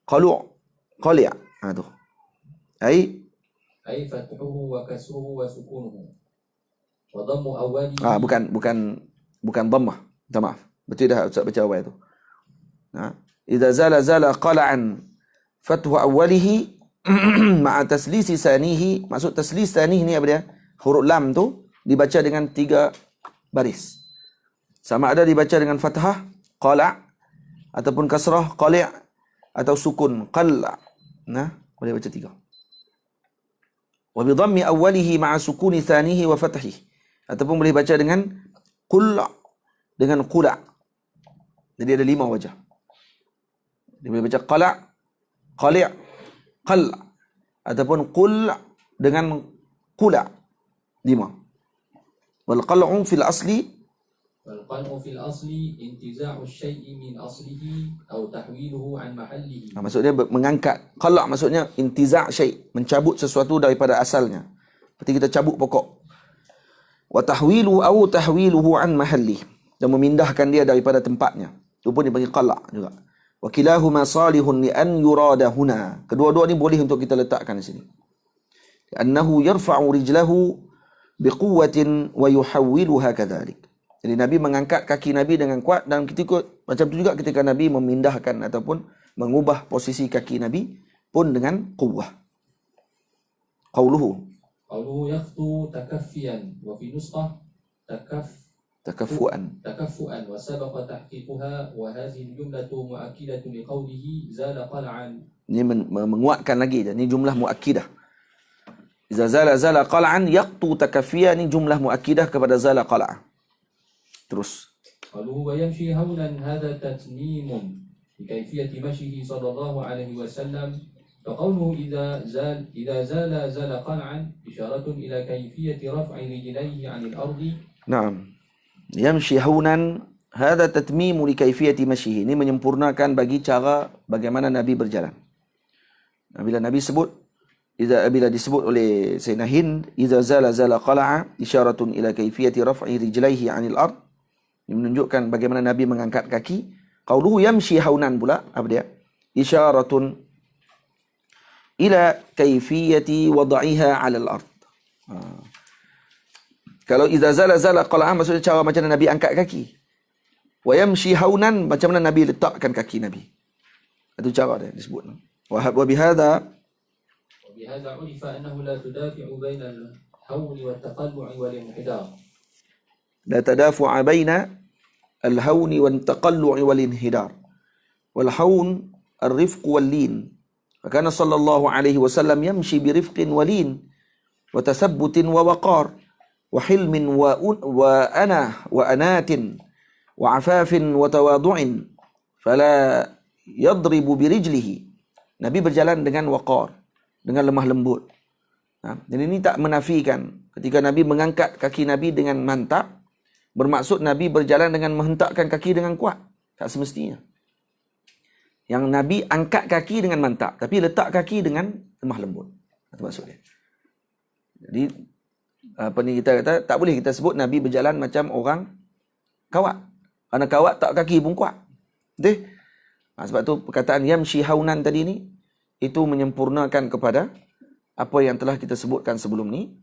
qalu' qali'. Tu. Ai fathuhu wa kasruhu wa sukunuhu. Wa dhammu awwalihi. Bukan dhammah. Minta maaf. Betul dah Ustaz baca awal tu. Idza zala qala'an fathu awwalihi ma'a taslisi sanihi. Maksud taslis sanih ni apa dia? Huruf lam tu dibaca dengan 3 baris. Sama ada dibaca dengan fathah qala' ataupun kasrah qali' atau sukun qalla'. Boleh baca 3. Wa bi dhammi awwalihi ma'a sukuni thanihi wa fathihi. Ataupun boleh baca dengan qul' dengan qula'. Jadi ada 5 wajah. Dia boleh baca qala', qali', qal' ataupun qul' dengan qula'. 5. Wal qal'u fil asli والقلع في الأصل انتزاع الشيء من أصله أو تحويله عن محله. Maksudnya mengangkat. Qala' maksudnya intiza' syai', mencabut sesuatu daripada asalnya. Seperti kita cabut pokok. Wa tahwilu au tahwiluhu an mahalli, dan memindahkan dia daripada tempatnya. Itu pun dipanggil qala' juga. Wa kilahuma salihun li an yurada huna. Kedua-dua ni boleh untuk kita letakkan di sini. Annahu yarfa'u rijlahu biquwwatin wa yuhawwiluha kadzalik. Jadi Nabi mengangkat kaki Nabi dengan kuat, dan ketika macam tu juga ketika Nabi memindahkan ataupun mengubah posisi kaki Nabi pun dengan quwwah. Qauluhu yakhtu takaffiyan wa fi nuskhah takaffuan. wa sabaqa tahqiquha wa hadhihi jumlatu mu'akkidatun liqawlihi zala qal'an. Ini menguatkan lagi. Ini jumlah muakkidah. Iza zala qal'an yaqtu takaffiya, ni jumlah muakkidah kepada zala qal'a. Terus. Qaluhu wa yamshi hawnan hadha tatmimun bi kayfiyati mashihi sallallahu alaihi wasallam. Fa qawluhu idza zala qal'an isyaratun ila kayfiyati raf'i rijlaihi 'anil ardi. Naam. Yamshi hawnan hadha tatmimu li kayfiyati mashihi. Ini menyempurnakan bagi cara bagaimana Nabi berjalan. Bila Nabi sebut, bila disebut oleh Sayyidina Hind, idza zala qala'a isyaratun ila kayfiyati raf'i rijlaihi 'anil ard. Ini menunjukkan bagaimana Nabi mengangkat kaki. Qauluhu yamshi haunan pula, apa dia? Isyaratun ila kayfiyati wad'iha 'ala al-ard. Kalau idza zala qala'a maksudnya cara macam mana Nabi angkat kaki. Wa yamshi haunan macam mana Nabi letakkan kaki Nabi. Itu cara dia disebut. Wa bihadza عرف أنه لا تدافع بين الهون والتقلع والانحدار. لا تدافع بين الهون والتقلع والانحدار. والهون الرفق واللين. فكان صلى الله عليه وسلم يمشي برفق ولين وتثبت ووقار وحلم وأنات وعفاف وتواضع فلا يضرب برجله. Nabi berjalan dengan waqar, dengan lemah lembut. Jadi ini tak menafikan ketika Nabi mengangkat kaki Nabi dengan mantap, bermaksud Nabi berjalan dengan menghentakkan kaki dengan kuat. Tak semestinya. Yang Nabi angkat kaki dengan mantap, tapi letak kaki dengan lemah lembut. Itu maksudnya. Jadi apa ni kita kata, tak boleh kita sebut Nabi berjalan macam orang kawat. Kerana kawat tak kaki pun kuat. Betul? Sebab tu perkataan yamshi haunan tadi ni, itu menyempurnakan kepada apa yang telah kita sebutkan sebelum ni.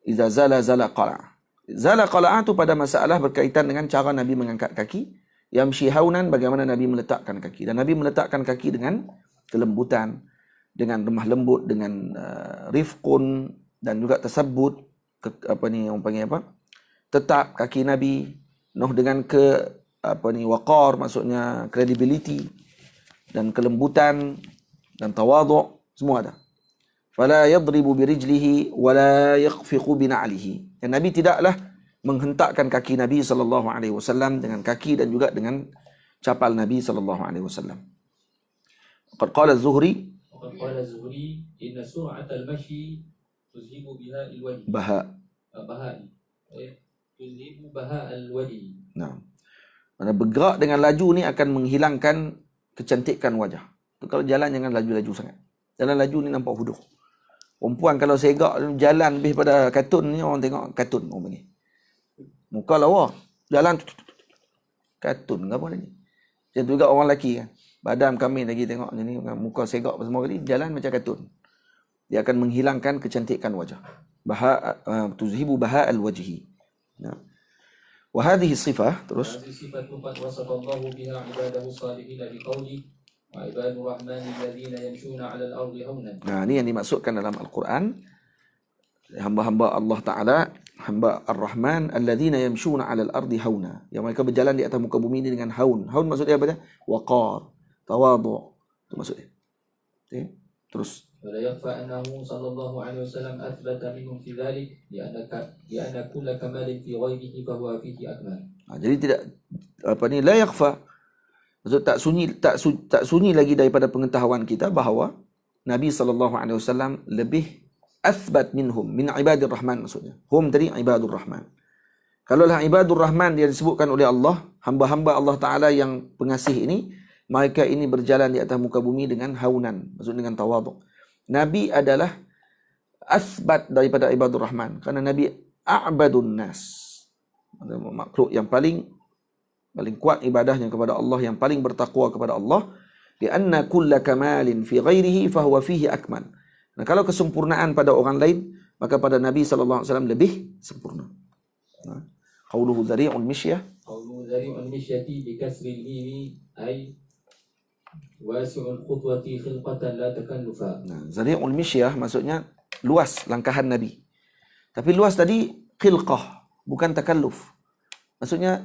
Iza zala qala'a. Zala qala'a tu pada masalah berkaitan dengan cara Nabi mengangkat kaki. Yamshi haunan bagaimana Nabi meletakkan kaki. Dan Nabi meletakkan kaki dengan kelembutan, dengan lemah lembut, dengan rifqun, dan juga tersebut orang panggil apa? Tetap kaki Nabi penuh dengan waqar, maksudnya credibility dan kelembutan dan tawadhu, semua ada. Fala yadribu birijlihi wala yakhfiqu bina'lihi. Dan Nabi tidaklah menghentakkan kaki Nabi sallallahu alaihi wasallam dengan kaki dan juga dengan capal Nabi sallallahu alaihi wasallam. Qad qala az-Zuhri inna sur'at al-mashi tuzhibu biha al-wajh. Tuzhibu baha al-wajh. Nah. Mana bergerak dengan laju ni akan menghilangkan kecantikan wajah. Kalau jalan jangan laju-laju sangat. Jalan laju ni nampak huduh. Perempuan kalau segak jalan lebih pada kartun ni, orang tengok kartun orang ni. Muka lawa, jalan kartun apa ni? Macam tu juga orang lelaki kan. Badan kami lagi tengok ni muka segak semua kali, jalan macam kartun. Dia akan menghilangkan kecantikan wajah. Tuzhibu baha al-wajhi. Nah. Wa hadhihi sifah terus. Hadhihi sifatu qad wasaballahu biha ibadahu salihin biqauli wa ibadur rahmani alladhina yamshuna 'alal ardi hawnan. Nah, ini yang dimaksudkan dalam Al-Quran. Hamba-hamba Allah Taala, hamba Ar-Rahman alladhina yamshuna 'alal ardi hauna. Yang mereka berjalan di atas muka bumi ini dengan haun. Haun maksudnya apa dia? Waqar, tawadhu. Itu maksudnya. Okay. Itu Terus. ولا يخفى أنه صلى الله عليه وسلم أثبت منهم في ذلك لأن كل كمال في غيره فهو فيه أكمل. Jadi tidak la yakhfa. Maksud tak sunyi lagi daripada pengetahuan kita bahawa Nabi SAW lebih athbat minhum, min ibadir rahman maksudnya. Hum tadi ibadur rahman. Kalaulah ibadur rahman dia disebutkan oleh Allah, hamba-hamba Allah Ta'ala yang pengasih ini, mereka ini berjalan di atas muka bumi dengan haunan, maksudnya dengan tawaduk. Nabi adalah asbat daripada ibadur rahman, kerana Nabi a'badun nas, makhluk yang paling kuat ibadahnya kepada Allah, yang paling bertakwa kepada Allah. Lianna kulla kamalin fi ghairihi fahuwa fihi akmal. Nah, kalau kesempurnaan pada orang lain, maka pada Nabi SAW lebih sempurna. Qauluhu dhari'ul misyah. Qauluhu dhari'ul misyati bikasril mimi ay wasi'ul khutwati khilqatan la takallufa. Nah, dhari'ul misyah maksudnya luas langkahan Nabi. Tapi luas tadi khilqah, bukan takalluf. Maksudnya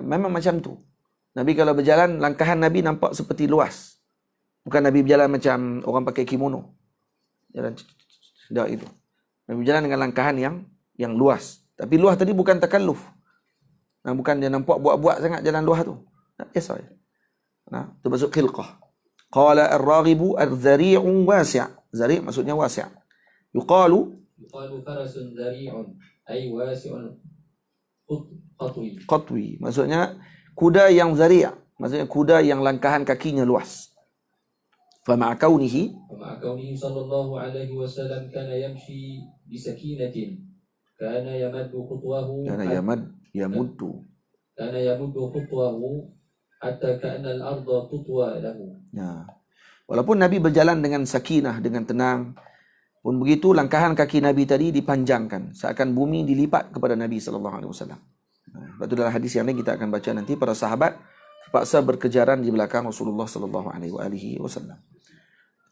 memang macam tu. Nabi kalau berjalan, langkahan Nabi nampak seperti luas. Bukan Nabi berjalan macam orang pakai kimono. Jalan tidak itu. Nabi berjalan dengan langkahan yang luas. Tapi luas tadi bukan takalluf. Nah, bukan dia nampak buat-buat sangat jalan luas tu. Nah, biasa je. Nah, itu maksud khilqah. Qala ar-raghibu ar-dhari'u wasi'. Zari' maksudnya wasi'. Yuqalu farasun dhari'un ay wasi'un qatwi. Maksudnya kuda yang zari', maksudnya kuda yang langkahan kakinya luas. Fama'a kaunihi sallallahu alaihi wasallam kana yamshi bisakinatin kana yamaddu khutwahu yamuddu khutwahu hatta ka'anna al-ardha tutwa lahu. Ya. Walaupun Nabi berjalan dengan sakinah, dengan tenang, pun begitu langkahan kaki Nabi tadi dipanjangkan, seakan bumi dilipat kepada Nabi sallallahu alaihi wasallam. Sebab itu dalam hadis yang lain kita akan baca nanti, para sahabat terpaksa berkejaran di belakang Rasulullah sallallahu alaihi wasallam.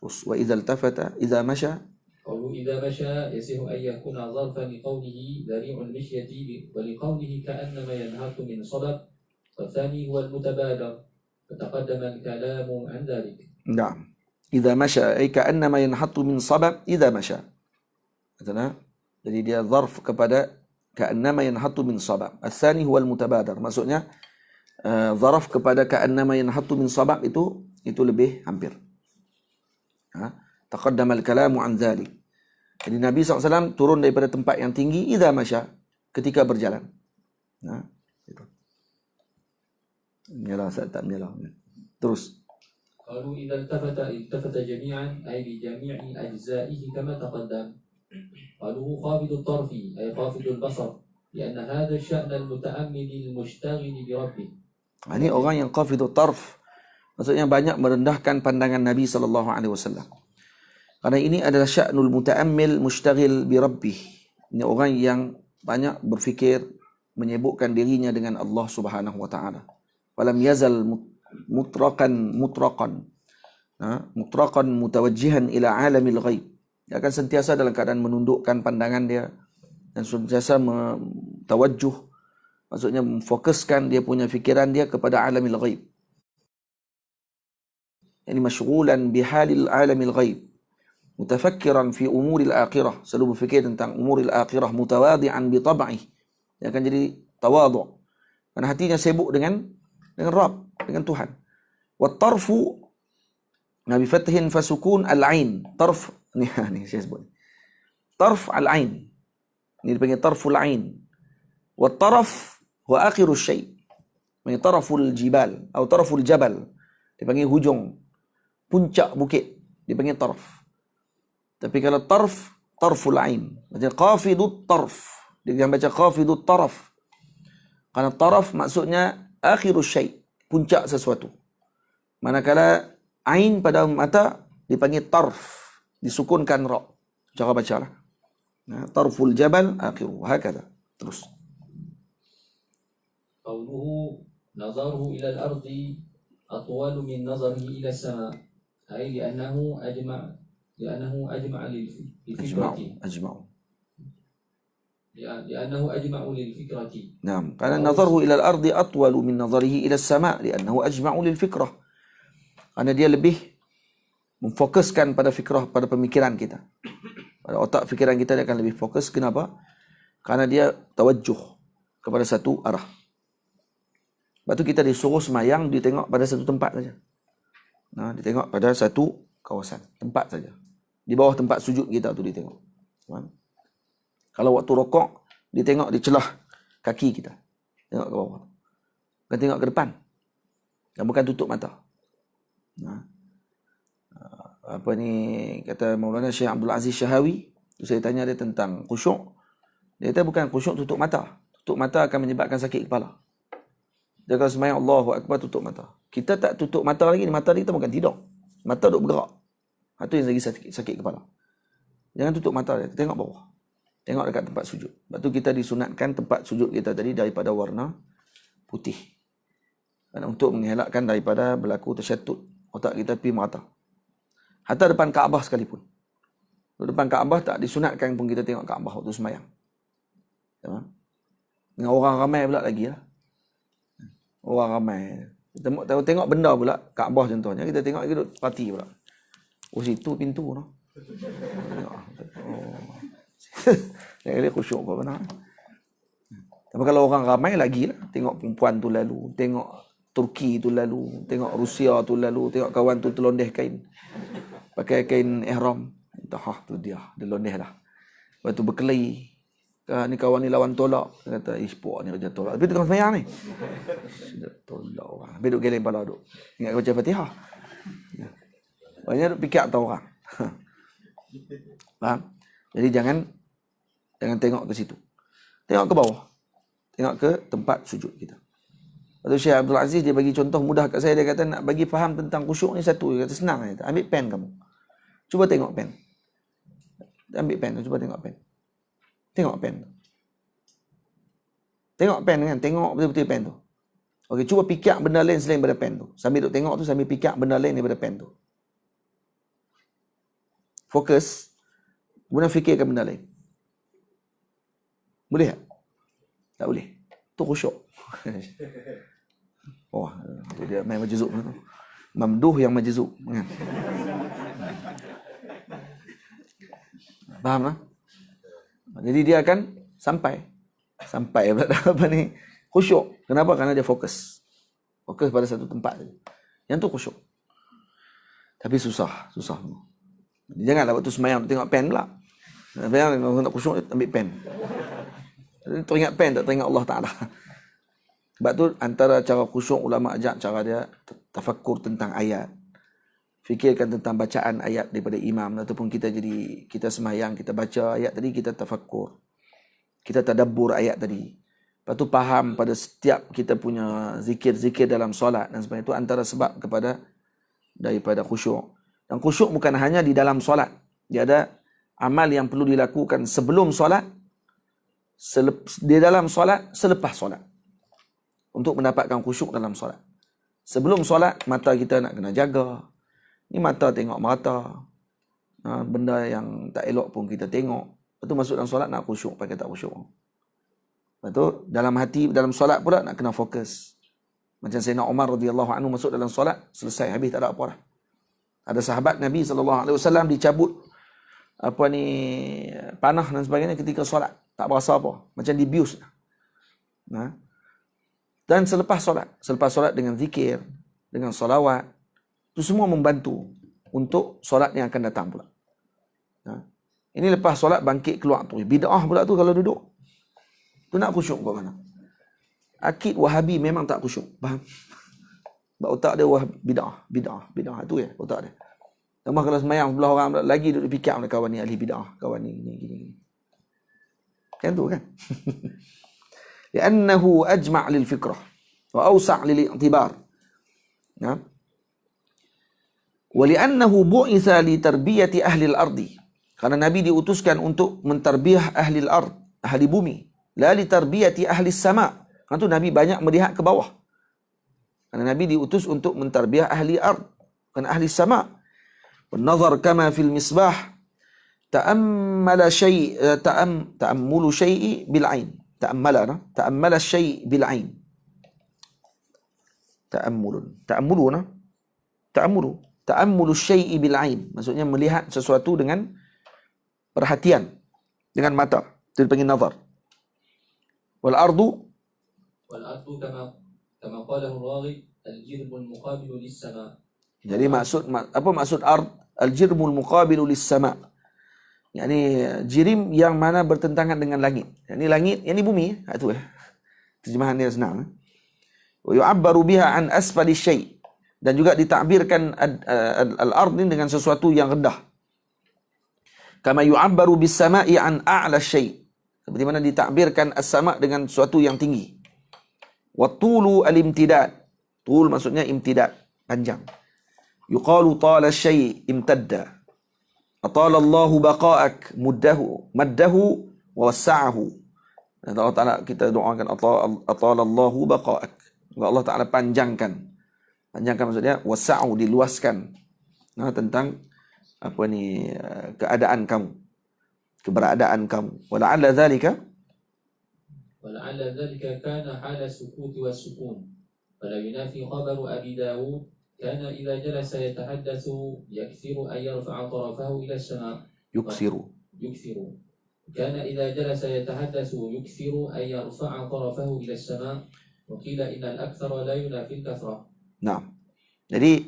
Terus wa idza iltafata idza masya qawlu idza masya yasihu ay yakuna zarfan li qawlihi dhari'ul mishyati wa li qawlihi ka'annama yanhatu min sabab wa thani huwa al-mutabadar fataqaddama al-kalamu an dhalik. Na'am. Idza masya ay ka'annama yanhatu min sabab idza masya. Jadi dia zarf kepada ka'annama yanhatu min sabab. Al-thani huwa al-mutabadar. Maksudnya zaraf kepada ka'annama yanhatu min sabab itu lebih hampir. Taqaddama al-kalamu an dhalik. Jadi Nabi SAW turun daripada tempat yang tinggi idza masya, ketika berjalan. Itu. Menyalah saat tak menyalah. Terus. Qalu idza iltafata jami'an ay bi jami'i ajza'ihi kama taqaddam. Qalu khafidut tarfi ay khafidul basar, lianna hadha sya'na al-muta'ammil al-mushtaghil bi rabbih. Ini orang yang khafidut tarf, maksudnya banyak merendahkan pandangan Nabi SAW. Karena ini adalah sya'nul muta'ammil mushtaghil bi rabbih. Ini orang yang banyak berfikir, menyibukkan dirinya dengan Allah Subhanahu wa taala. Walam yazal mutraqan mutawajjihan ila alamil ghaib. Dia akan sentiasa dalam keadaan menundukkan pandangan dia dan sentiasa tawajjuh, maksudnya memfokuskan dia punya fikiran dia kepada alamil ghaib. Yani masyghulan bihalil alamil ghaib, mutafakkiran fi umuril akhirah, selalu berfikir tentang umuril akhirah, mutawadi'an bi tab'ih. Dia akan jadi tawadhu', karena hatinya sibuk dengan Rabb, dengan Tuhan. Wa tarfu nabi fathin fasukun al-ain. Tarf ni saya sebut. Tarf al-ain. Ini dipanggil tarful ain. Wa taraf huwa akhiru syai'. Ini taraful jibal atau taraful jabal. Dipanggil hujung, puncak bukit, dipanggil tarf. Tapi kalau tarful ain, macam qafidut tarf. Dia baca qafidut taraf. Karena taraf maksudnya akhirus syai', puncak sesuatu. Manakala ain pada mata dipanggil tarf, disukunkan ra. Cara bacalah. Tarful jabal akhiru, hakada. Terus. Qauluhu nazaruhu ila al-ardi atwalu min nazarihi ila as-sama', ay li'annahu ajma' lil-fikrati. لأنه أجمع للفكرة. نعم. قال نظره إلى الأرض أطول من نظره إلى السماء لأنه أجمع للفكرة. Karena dia lebih memfokuskan pada fikrah, pada pemikiran kita. Pada otak fikiran kita dia akan lebih fokus. Kenapa? Karena dia tawajuh kepada satu arah. Sebab tu kita disuruh semayang, ditengok pada satu tempat saja. Nah, ditengok pada satu kawasan, tempat saja. Di bawah tempat sujud kita tu ditengok. Kalau waktu rokok, ditengok di celah kaki kita. Tengok ke bawah. Bukan tengok ke depan. Dan bukan tutup mata. Nah, apa ni kata Maulana Syekh Abdul Aziz Syahawi, tu saya tanya dia tentang khusyuk. Dia kata bukan khusyuk tutup mata. Tutup mata akan menyebabkan sakit kepala. Dia kalau sembahyang Allahu Akbar tutup mata. Kita tak tutup mata lagi, mata kita bukan tidur. Mata duk bergerak. Itu yang lagi sakit kepala. Jangan tutup mata dia, tengok bawah. Tengok dekat tempat sujud. Sebab tu kita disunatkan tempat sujud kita tadi daripada warna putih. Dan untuk mengelakkan daripada berlaku tersyatut. Otak kita pergi merata. Hatta depan Kaabah sekalipun. Depan Kaabah tak disunatkan pun kita tengok Kaabah waktu sembahyang. Dengan orang ramai pula lagi lah. Orang ramai. Kita tengok benda pula, Kaabah contohnya, kita tengok lagi duduk parti pula. Oh, situ pintu no. Oh. Dia khusyuk apa benar. Tapi kalau orang ramai lagi lah, tengok perempuan tu lalu, tengok Turki tu lalu, tengok Rusia tu lalu, tengok kawan tu terlondeh kain. Pakai kain ihram. Entah tu dia londeh lah. Lepas tu berkelahi. Ni kawan ni lawan tolak. Dia kata, puak ni raja tolak. Tapi tengah semayang ni. Sudah tolak orang. Habis duduk geleng kepala duduk. Ingat baca Fatihah. Banyak duduk fikir atas orang. Faham? Jadi jangan tengok ke situ. Tengok ke bawah. Tengok ke tempat sujud kita. Lepas tu Syekh Abdul Aziz dia bagi contoh mudah kat saya. Dia kata nak bagi faham tentang khusyuk ni satu. Dia kata senang. Dia kata, ambil pen kamu. Cuba tengok pen. Ambil pen tu. Cuba tengok pen. Tengok pen tu. Tengok pen kan. Tengok betul-betul pen tu. Okey, cuba fikir benda lain selain daripada pen tu. Sambil duk tengok tu, sambil fikir benda lain daripada pen tu. Fokus. Kemudian fikirkan benda lain. Boleh tak? Tak boleh. Tu khusyuk. Oh, tu dia main majzub tu. Mamduh yang majzub. Kan? Faham tak? Jadi dia akan sampai pula apa ni? Khusyuk. Kenapa? Karena dia fokus. Fokus pada satu tempat saja. Yang tu khusyuk. Tapi susah. Janganlah waktu semayang tengok pen pula. Kalau nak khusyuk ambil pen. Teringat pen tak teringat Allah Ta'ala. Sebab tu antara cara khusyuk ulama ajak cara dia tafakkur tentang ayat. Fikirkan tentang bacaan ayat daripada imam ataupun kita semayang, kita baca ayat tadi, kita tafakkur. Kita tadabbur ayat tadi. Lepas tu faham pada setiap kita punya zikir-zikir dalam solat dan sebagainya. Itu antara sebab daripada khusyuk. Dan khusyuk bukan hanya di dalam solat. Dia ada amal yang perlu dilakukan sebelum solat, di dalam solat, selepas solat. Untuk mendapatkan khusyuk dalam solat. Sebelum solat, mata kita nak kena jaga. Ni mata tengok mata. Benda yang tak elok pun kita tengok. Lepas tu masuk dalam solat nak khusyuk, pakai tak khusyuk. Lepas tu dalam hati, dalam solat pula nak kena fokus. Macam Sayyidina Umar radhiyallahu anhu masuk dalam solat, selesai, habis tak ada apa dah. Ada sahabat Nabi SAW dicabut panah dan sebagainya ketika solat. Tak berasa apa. Macam dibius. Dan selepas solat dengan zikir, dengan solawat, itu semua membantu untuk solat yang akan datang pula. Ini lepas solat bangkit keluar tu. Bid'ah pula tu kalau duduk. Tu nak khusyuk kat mana? Akid Wahabi memang tak khusyuk. Faham? Sebab otak dia bid'ah. Itu ya otak dia. Tambah kalau semayang sebelah orang lagi duduk fikir kawan ni ahli bid'ah, kawan ni gini. Kan tu kan? Li'annahu ajma' lil fikrah wa awsa' lil i'tibar. Ya. Wa li'annahu bu'itha li tarbiyati ahli al-ardi. Karena Nabi diutuskan untuk mentarbiah ahli al-ard, ahli bumi. La li tarbiyati ahli sama'. Karena tu Nabi banyak melihat ke bawah. Karena Nabi diutus untuk mentarbiah ahli ard, bukan ahli sama'. والنظر كما في المصباح تأمل شيء بالعين تأمل الشيء بالعين تأمل ta'ammulu syai'i bil ain, maksudnya melihat sesuatu dengan perhatian, dengan mata. Itu dipanggil nazar. Wal ardu كما قاله الراغب الجرم المقابل للسماء. Jadi apa maksud ard? Al-jirmul muqabilu lis-sama. Yani jirim yang mana bertentangan dengan langit. Yani langit, yani bumi, itu terjemahan dia senang. Wa yu'abbaru biha an asfali syai'. Dan juga ditakbirkan al-ard ini dengan sesuatu yang rendah. Kama yu'abbaru bis-sama'i an a'la syai'. Seperti mana ditakbirkan as-sama' dengan sesuatu yang tinggi. Wa tulu al-imtidad. Tul maksudnya imtidad, panjang. Yuqalu tala syai' imtadda. Atala Allahu baqa'ak maddahu wa wassa'ahu. Allah Ta'ala kita doakan atala Allahu baqa'ak. Allah Ta'ala panjangkan. Panjangkan maksudnya wassa'u, diluaskan. Nah, tentang apa ni keadaan kamu, keberadaan kamu. Wala'alla dzalika كان حال السكوت والسكون فلا ينافي خبر أبي داود كان إذا جلس يتحدث يكثر أن يرفع طرفه إلى السماء يكثر كان إذا جلس يتحدث يكثر أن يرفع طرفه إلى السماء وقيل إن الأكثر لا ينافي الكثرة. Nah, jadi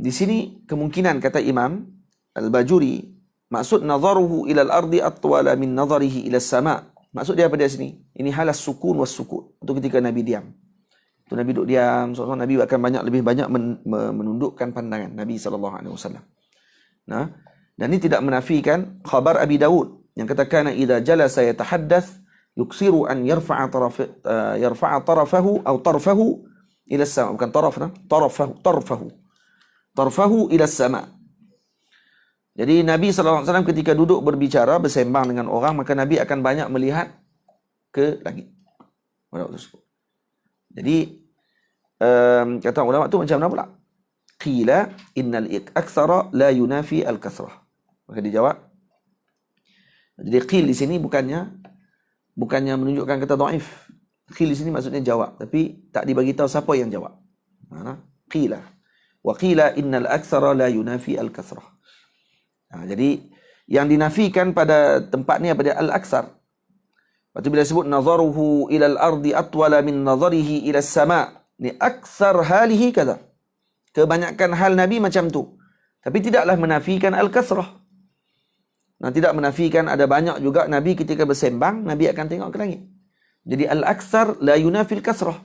di sini kemungkinan kata Imam Al-Bajuri maksud nazaruhu ila al-ardi atwala min nazarihi ila as-sama'. Maksud dia apa di sini? Ini halas sukun was sukun. Itu ketika Nabi diam. Itu Nabi duduk diam, seolah Nabi akan lebih banyak menundukkan pandangan Nabi SAW. Nah, dan ini tidak menafikan khabar Abi Dawud yang katakan idza jalasa yatahaddath yuksiru an yarfa'a tarafahu atau tarfahu ila as-sama'. Bukan taraf, tarfahu ila as-sama'. Jadi Nabi SAW ketika duduk berbicara, bersembang dengan orang, maka Nabi akan banyak melihat ke langit. Jadi kata ulama tu macam mana pula? Qila innal aktsara la yunafi al-kathrah. Maka dijawab. Jadi qil di sini bukannya menunjukkan kata dhaif. Qil di sini maksudnya jawab, tapi tak dibagi tahu siapa yang jawab. Qila. Wa qila innal aktsara la yunafi al-kathrah. Jadi yang dinafikan pada tempat ni apa dia? Al-aksar. Lepas tu bila sebut nazaruhu ilal ardi atwala min nazarihi ila sama'. Ni aksar halihi kata. Kebanyakan hal Nabi macam tu. Tapi tidaklah menafikan al-kasrah. Nah, tidak menafikan ada banyak juga Nabi ketika bersembang, Nabi akan tengok ke langit. Jadi al-aksar la yunafil kasrah.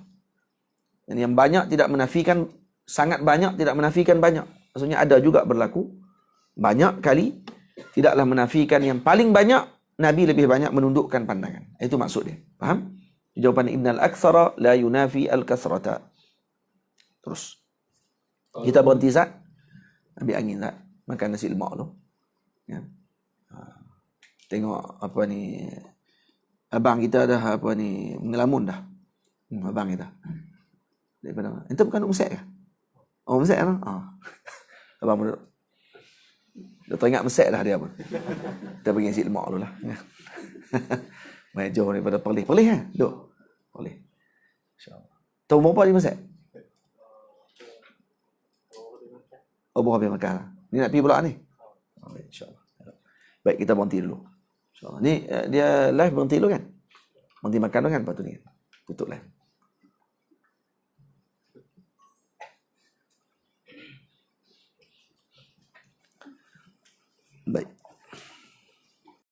Yang banyak tidak menafikan, sangat banyak tidak menafikan banyak. Maksudnya ada juga berlaku banyak kali tidaklah menafikan yang paling banyak, Nabi lebih banyak menundukkan pandangan. Itu maksud dia. Faham? Jawapan innal aktsara la yunafi al-kasrata. Terus kita berhenti Zat, ambil angin Zat, makan nasi lemak tu. Ya. Tengok apa ni, abang kita dah apa ni mengelamun dah. Abang kita. Daripada mana? Itu bukan Umsek ke? Oh, Umsek kan? Abang duduk. Dah teringat Mesek dah dia pun. Kita pergi nasi lemak dulu lah. Main jauh daripada Perlis. Perlis kan? Duduk. Perlis. InsyaAllah. Tahu berapa di Mesek? Oh, berapa habis makan lah. Ni nak pergi pula ni? InsyaAllah. Baik, kita berhenti dulu. InsyaAllah. Ni dia live berhenti dulu kan? Berhenti makan dulu kan? Lepas tu ni. Tutup live. Baik.